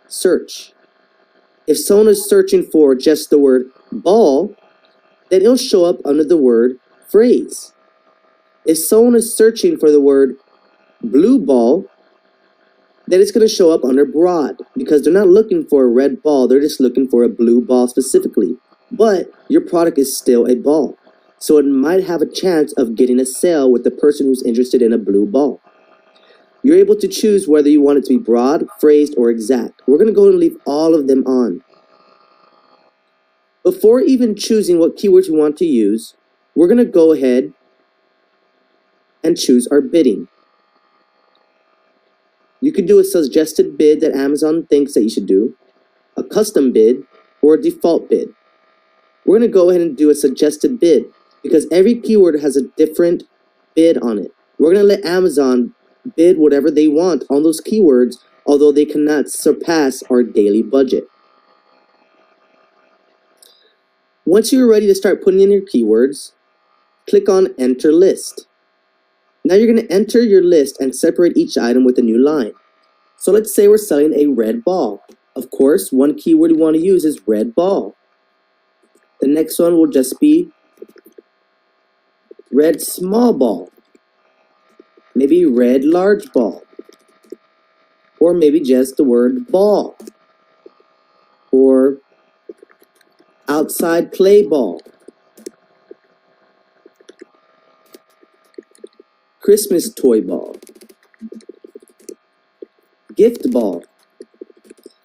search. If someone is searching for just the word ball, then it'll show up under the word phrase. If someone is searching for the word blue ball, then it's going to show up under broad because they're not looking for a red ball, they're just looking for a blue ball specifically. But your product is still a ball, so it might have a chance of getting a sale with the person who's interested in a blue ball. You're able to choose whether you want it to be broad, phrased, or exact. We're going to go and leave all of them on. Before even choosing what keywords we want to use, we're going to go ahead and choose our bidding. You can do a suggested bid that Amazon thinks that you should do, a custom bid, or a default bid. We're going to go ahead and do a suggested bid because every keyword has a different bid on it. We're going to let Amazon bid whatever they want on those keywords, although they cannot surpass our daily budget. Once you're ready to start putting in your keywords, click on Enter List. Now you're going to enter your list and separate each item with a new line. So let's say we're selling a red ball. Of course, one keyword we want to use is red ball. The next one will just be red small ball. Maybe red large ball. Or maybe just the word ball. Or outside play ball. Christmas toy ball. Gift ball.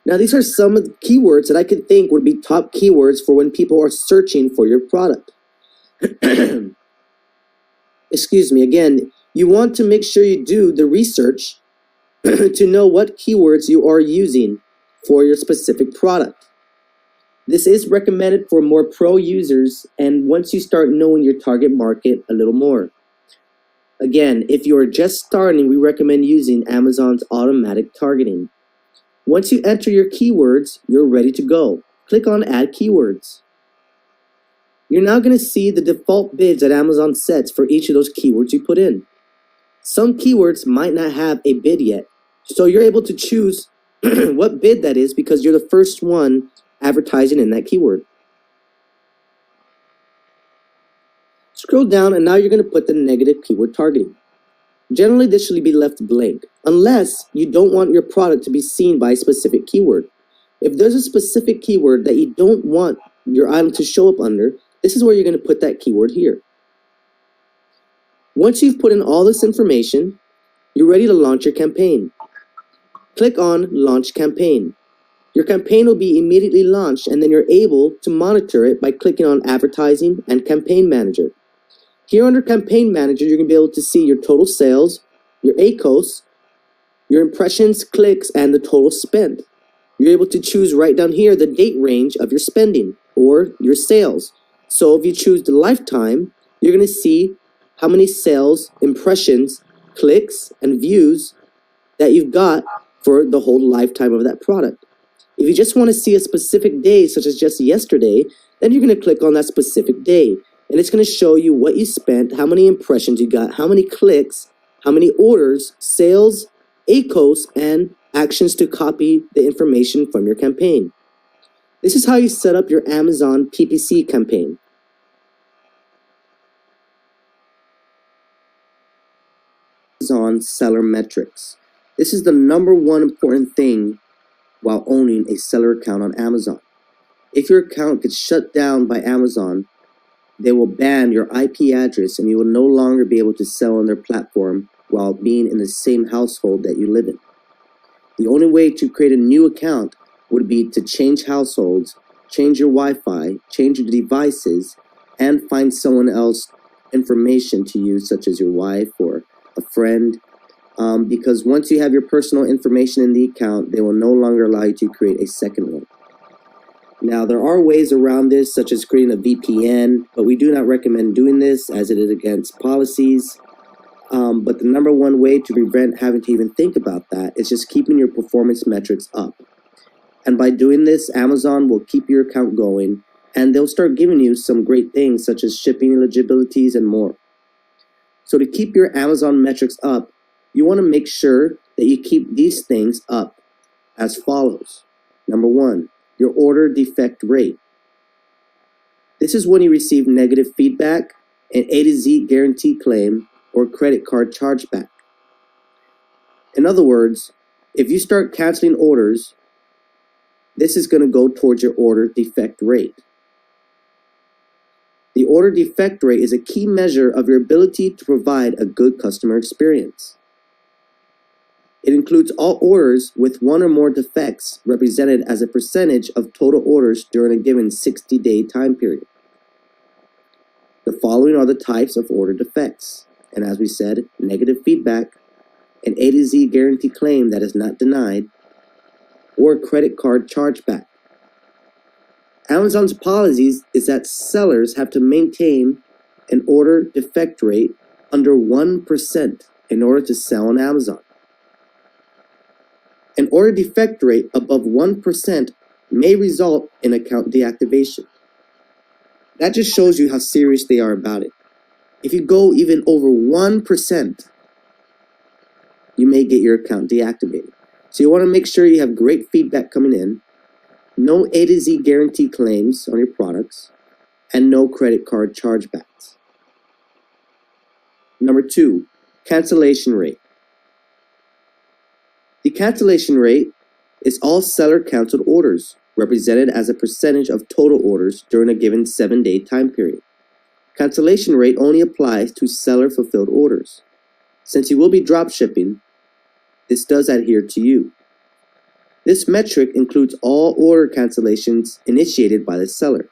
Now these are some of the keywords that I could think would be top keywords for when people are searching for your product. Excuse me, again, you want to make sure you do the research to know what keywords you are using for your specific product. This is recommended for more pro users and once you start knowing your target market a little more. Again, if you're just starting, we recommend using Amazon's automatic targeting. Once you enter your keywords, you're ready to go. Click on Add Keywords. You're now going to see the default bids that Amazon sets for each of those keywords you put in. Some keywords might not have a bid yet, so you're able to choose what bid that is because you're the first one advertising in that keyword. Scroll down and now you're going to put the negative keyword targeting. Generally, this should be left blank, unless you don't want your product to be seen by a specific keyword. If there's a specific keyword that you don't want your item to show up under, this is where you're going to put that keyword here. Once you've put in all this information, you're ready to launch your campaign. Click on Launch Campaign. Your campaign will be immediately launched and then you're able to monitor it by clicking on Advertising and Campaign Manager. Here under Campaign Manager, you're going to be able to see your total sales, your ACOS, your impressions, clicks, and the total spent. You're able to choose right down here the date range of your spending or your sales. So if you choose the lifetime, you're going to see how many sales, impressions, clicks, and views that you've got for the whole lifetime of that product. If you just want to see a specific day, such as just yesterday, then you're going to click on that specific day. And it's going to show you what you spent, how many impressions you got, how many clicks, how many orders, sales, ACOS, and actions to copy the information from your campaign. This is how you set up your Amazon PPC campaign. Amazon seller metrics. This is the number one important thing while owning a seller account on Amazon. If your account gets shut down by Amazon, they will ban your IP address and you will no longer be able to sell on their platform while being in the same household that you live in. The only way to create a new account would be to change households, change your Wi-Fi, change your devices, and find someone else information to use, such as your wife or a friend, because once you have your personal information in the account, they will no longer allow you to create a second one. Now, there are ways around this, such as creating a VPN, but we do not recommend doing this as it is against policies. But the number one way to prevent having to even think about that is just keeping your performance metrics up. And by doing this, Amazon will keep your account going, and they'll start giving you some great things such as shipping eligibilities and more. So to keep your Amazon metrics up, you want to make sure that you keep these things up as follows. Number one, your order defect rate. This is when you receive negative feedback, an A to Z guarantee claim, or credit card chargeback. In other words, if you start canceling orders, this is going to go towards your order defect rate. The order defect rate is a key measure of your ability to provide a good customer experience. It includes all orders with one or more defects represented as a percentage of total orders during a given 60-day time period. The following are the types of order defects. And as we said, negative feedback, an A to Z guarantee claim that is not denied, or a credit card chargeback. Amazon's policies is that sellers have to maintain an order defect rate under 1% in order to sell on Amazon. An order defect rate above 1% may result in account deactivation. That just shows you how serious they are about it. If you go even over 1%, you may get your account deactivated. So you want to make sure you have great feedback coming in, no A to Z guarantee claims on your products, and no credit card chargebacks. Number two, cancellation rate. The cancellation rate is all seller canceled orders, represented as a percentage of total orders during a given 7-day time period. Cancellation rate only applies to seller fulfilled orders. Since you will be drop shipping, this does adhere to you. This metric includes all order cancellations initiated by the seller,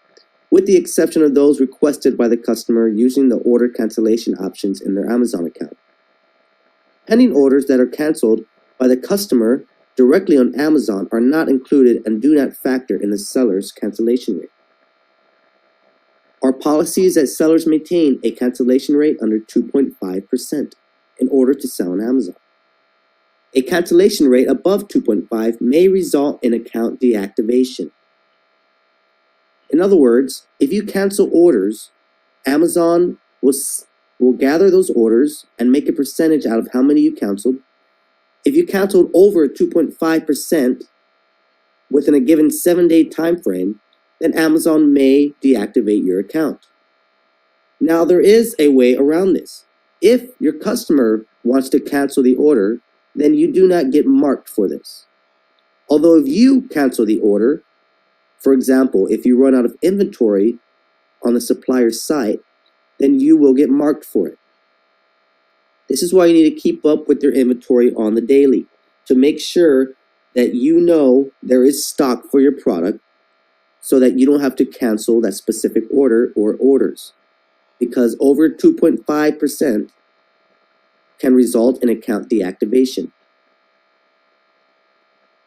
with the exception of those requested by the customer using the order cancellation options in their Amazon account. Pending orders that are canceled by the customer directly on Amazon are not included and do not factor in the seller's cancellation rate. Our policy is that sellers maintain a cancellation rate under 2.5% in order to sell on Amazon. A cancellation rate above 2.5 may result in account deactivation. In other words, if you cancel orders, Amazon will gather those orders and make a percentage out of how many you canceled. If you canceled over 2.5% within a given 7-day time frame, then Amazon may deactivate your account. Now, there is a way around this. If your customer wants to cancel the order, then you do not get marked for this. Although if you cancel the order, for example, if you run out of inventory on the supplier's site, then you will get marked for it. This is why you need to keep up with your inventory on the daily to make sure that you know there is stock for your product so that you don't have to cancel that specific order or orders, because over 2.5% can result in account deactivation.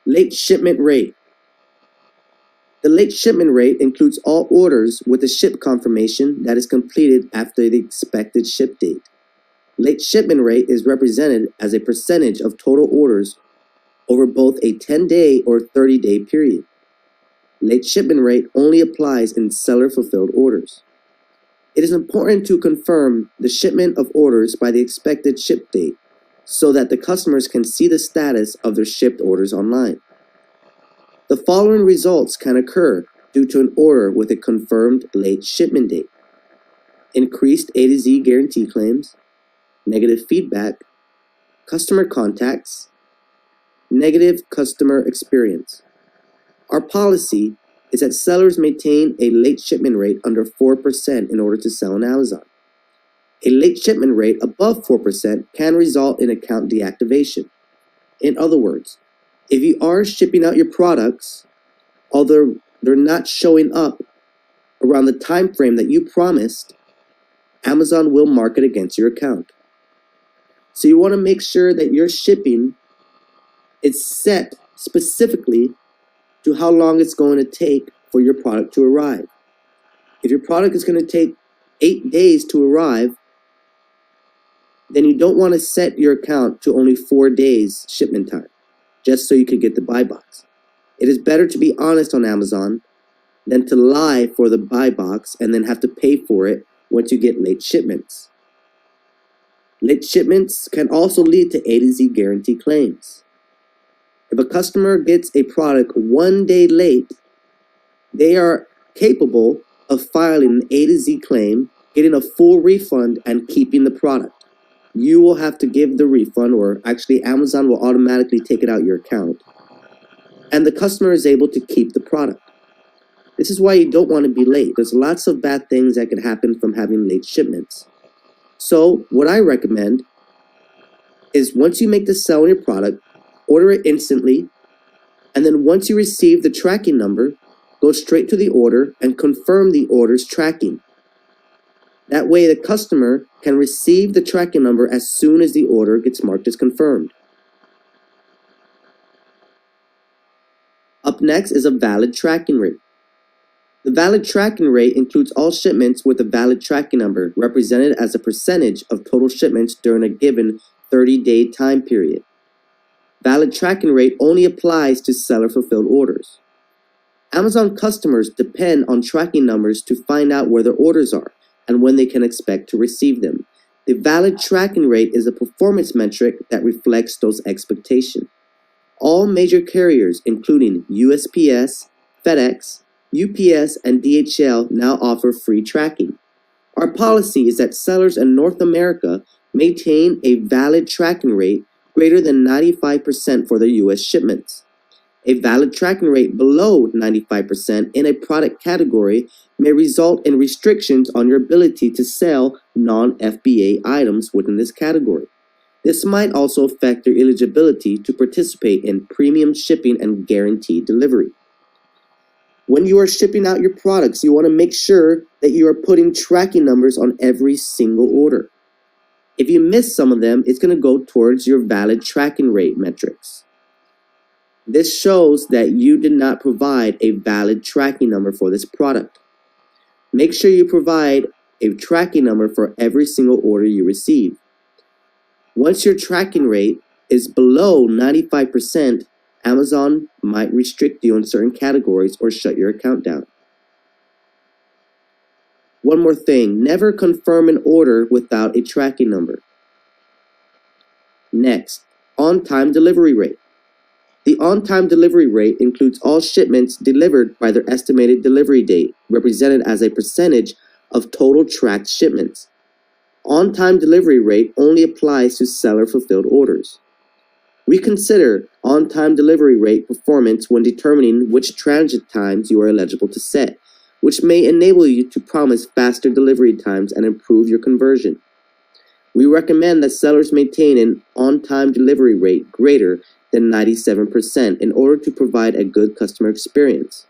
Late shipment rate. The late shipment rate includes all orders with a ship confirmation that is completed after the expected ship date. Late shipment rate is represented as a percentage of total orders over both a 10-day or 30-day period. Late shipment rate only applies in seller-fulfilled orders. It is important to confirm the shipment of orders by the expected ship date so that the customers can see the status of their shipped orders online. The following results can occur due to an order with a confirmed late shipment date: increased A to Z guarantee claims, negative feedback, customer contacts, negative customer experience. Our policy is that sellers maintain a late shipment rate under 4% in order to sell on Amazon. A late shipment rate above 4% can result in account deactivation. In other words, if you are shipping out your products, although they're not showing up around the time frame that you promised, Amazon will mark it against your account. So you want to make sure that your shipping is set specifically to how long it's going to take for your product to arrive. If your product is going to take 8 days to arrive, then you don't want to set your account to only 4 days shipment time, just so you could get the buy box. It is better to be honest on Amazon than to lie for the buy box and then have to pay for it once you get late shipments. Late shipments can also lead to A to Z guarantee claims. If a customer gets a product 1 day late, they are capable of filing an A to Z claim, getting a full refund, and keeping the product. You will have to give the refund, or actually Amazon will automatically take it out your account, and the customer is able to keep the product. This is why you don't want to be late. There's lots of bad things that can happen from having late shipments. So what I recommend is once you make the sell on your product, order it instantly, and then once you receive the tracking number, go straight to the order and confirm the order's tracking. That way the customer can receive the tracking number as soon as the order gets marked as confirmed. Up next is a valid tracking rate. The valid tracking rate includes all shipments with a valid tracking number, represented as a percentage of total shipments during a given 30-day time period. Valid tracking rate only applies to seller-fulfilled orders. Amazon customers depend on tracking numbers to find out where their orders are and when they can expect to receive them. The valid tracking rate is a performance metric that reflects those expectations. All major carriers, including USPS, FedEx, UPS, and DHL, now offer free tracking. Our policy is that sellers in North America maintain a valid tracking rate greater than 95% for their US shipments. A valid tracking rate below 95% in a product category may result in restrictions on your ability to sell non-FBA items within this category. This might also affect your eligibility to participate in premium shipping and guaranteed delivery. When you are shipping out your products, you want to make sure that you are putting tracking numbers on every single order. If you miss some of them, it's going to go towards your valid tracking rate metrics. This shows that you did not provide a valid tracking number for this product. Make sure you provide a tracking number for every single order you receive. Once your tracking rate is below 95%, Amazon might restrict you in certain categories or shut your account down. One more thing, never confirm an order without a tracking number. Next, on-time delivery rate. The on-time delivery rate includes all shipments delivered by their estimated delivery date, represented as a percentage of total tracked shipments. On-time delivery rate only applies to seller-fulfilled orders. We consider on-time delivery rate performance when determining which transit times you are eligible to set, which may enable you to promise faster delivery times and improve your conversion. We recommend that sellers maintain an on-time delivery rate greater than 97% in order to provide a good customer experience.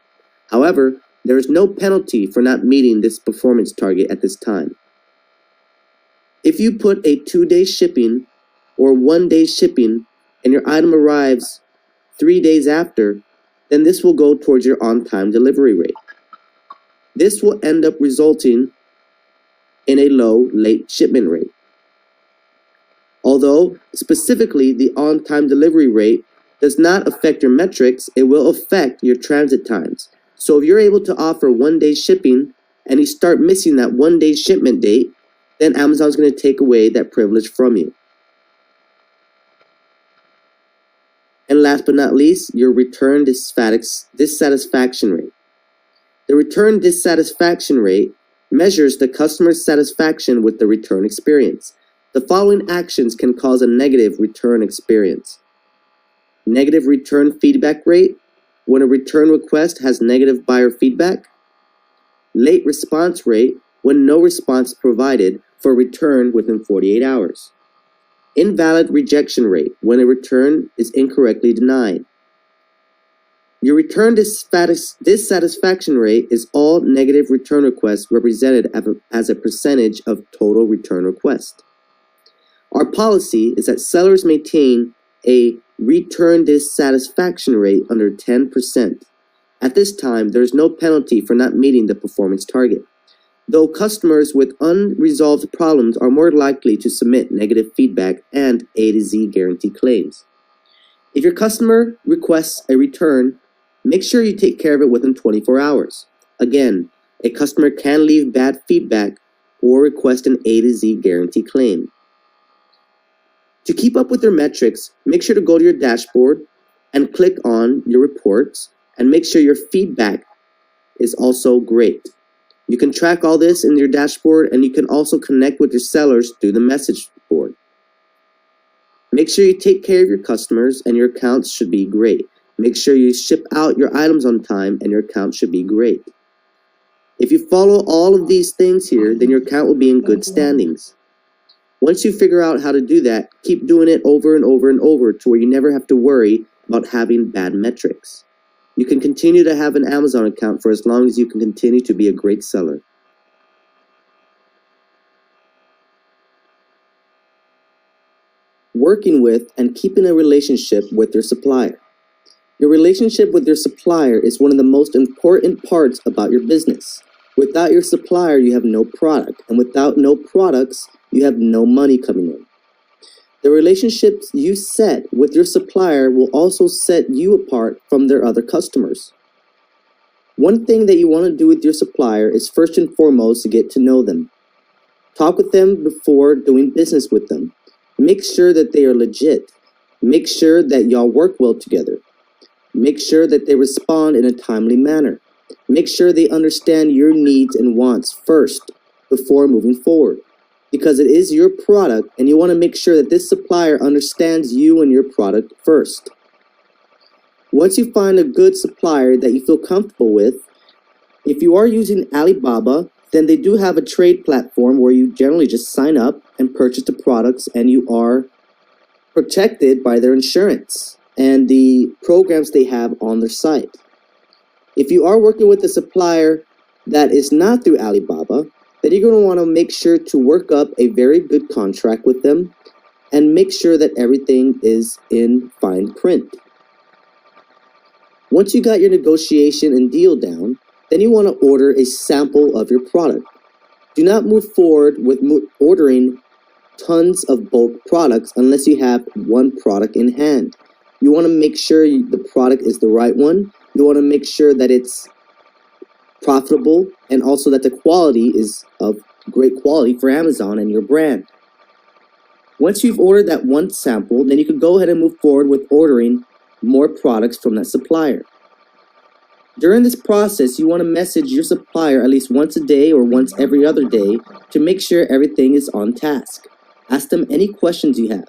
However, there is no penalty for not meeting this performance target at this time. If you put a 2-day shipping or 1-day shipping and your item arrives 3 days after, then this will go towards your on-time delivery rate. This will end up resulting in a low late shipment rate. Although specifically the on-time delivery rate does not affect your metrics, it will affect your transit times. So if you're able to offer 1-day shipping and you start missing that 1-day shipment date, then Amazon's going to take away that privilege from you. And last but not least, your return dissatisfaction rate. The return dissatisfaction rate measures the customer's satisfaction with the return experience. The following actions can cause a negative return experience. Negative return feedback rate, when a return request has negative buyer feedback. Late response rate, when no response is provided for a return within 48 hours. Invalid rejection rate, when a return is incorrectly denied. Your return dissatisfaction rate is all negative return requests represented as a percentage of total return requests. Our policy is that sellers maintain a return dissatisfaction rate under 10%. At this time, there is no penalty for not meeting the performance target, though customers with unresolved problems are more likely to submit negative feedback and A to Z guarantee claims. If your customer requests a return, make sure you take care of it within 24 hours. Again, a customer can leave bad feedback or request an A to Z guarantee claim. To keep up with your metrics, make sure to go to your dashboard and click on your reports and make sure your feedback is also great. You can track all this in your dashboard, and you can also connect with your sellers through the message board. Make sure you take care of your customers, and your accounts should be great. Make sure you ship out your items on time, and your account should be great. If you follow all of these things here, then your account will be in good standings. Once you figure out how to do that, keep doing it over and over and over to where you never have to worry about having bad metrics. You can continue to have an Amazon account for as long as you can continue to be a great seller. Working with and keeping a relationship with your supplier. Your relationship with your supplier is one of the most important parts about your business. Without your supplier, you have no product, and without no products, you have no money coming in. The relationships you set with your supplier will also set you apart from their other customers. One thing that you want to do with your supplier is first and foremost to get to know them. Talk with them before doing business with them. Make sure that they are legit. Make sure that y'all work well together. Make sure that they respond in a timely manner. Make sure they understand your needs and wants first before moving forward, because it is your product and you want to make sure that this supplier understands you and your product first. Once you find a good supplier that you feel comfortable with, if you are using Alibaba, then they do have a trade platform where you generally just sign up and purchase the products, and you are protected by their insurance and the programs they have on their site. If you are working with a supplier that is not through Alibaba, then you're going to want to make sure to work up a very good contract with them and make sure that everything is in fine print. Once you got your negotiation and deal down, then you want to order a sample of your product. Do not move forward with ordering tons of bulk products unless you have one product in hand. You want to make sure the product is the right one. You want to make sure that it's profitable and also that the quality is of great quality for Amazon and your brand. Once you've ordered that one sample, then you can go ahead and move forward with ordering more products from that supplier. During this process, you want to message your supplier at least once a day or once every other day to make sure everything is on task. Ask them any questions you have.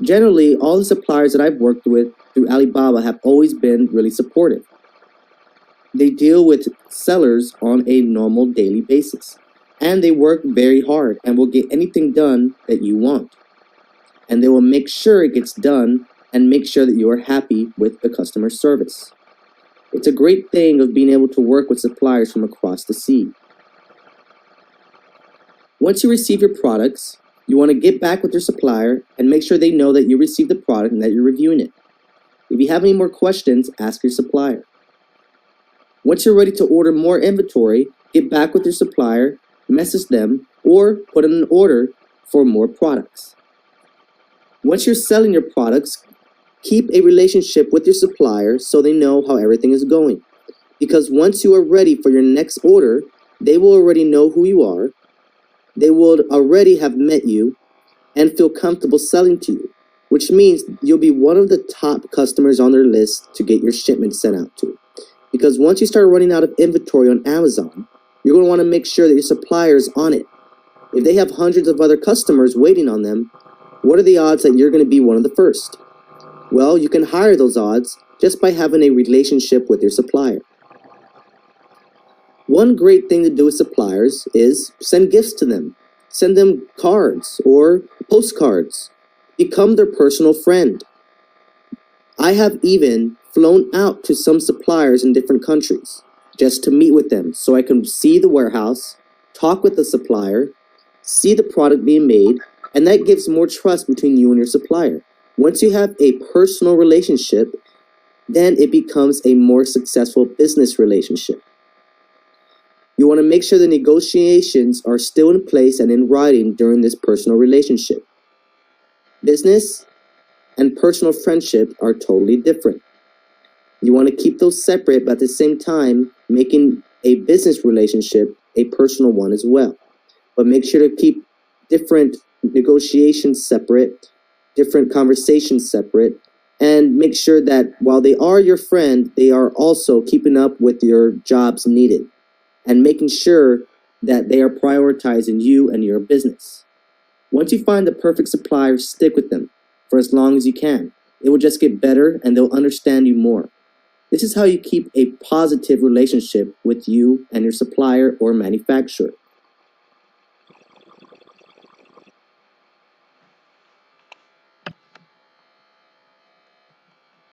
Generally, all the suppliers that I've worked with through Alibaba have always been really supportive. They deal with sellers on a normal daily basis, and they work very hard and will get anything done that you want. And they will make sure it gets done and make sure that you are happy with the customer service. It's a great thing of being able to work with suppliers from across the sea. Once you receive your products, you want to get back with your supplier and make sure they know that you received the product and that you're reviewing it. If you have any more questions, ask your supplier. Once you're ready to order more inventory, get back with your supplier, message them, or put in an order for more products. Once you're selling your products, keep a relationship with your supplier so they know how everything is going. Because once you are ready for your next order, they will already know who you are, they will already have met you, and feel comfortable selling to you, which means you'll be one of the top customers on their list to get your shipment sent out to. Because once you start running out of inventory on Amazon, you're going to want to make sure that your supplier is on it. If they have hundreds of other customers waiting on them, what are the odds that you're going to be one of the first? Well, you can hire those odds just by having a relationship with your supplier. One great thing to do with suppliers is send gifts to them. Send them cards or postcards. Become their personal friend. I have even flown out to some suppliers in different countries just to meet with them so I can see the warehouse, talk with the supplier, see the product being made, and that gives more trust between you and your supplier. Once you have a personal relationship, then it becomes a more successful business relationship. You want to make sure the negotiations are still in place and in writing during this personal relationship. Business and personal friendship are totally different. You want to keep those separate, but at the same time, making a business relationship a personal one as well. But make sure to keep different negotiations separate, different conversations separate, and make sure that while they are your friend, they are also keeping up with your jobs needed and making sure that they are prioritizing you and your business. Once you find the perfect supplier, stick with them for as long as you can. It will just get better and they'll understand you more. This is how you keep a positive relationship with you and your supplier or manufacturer.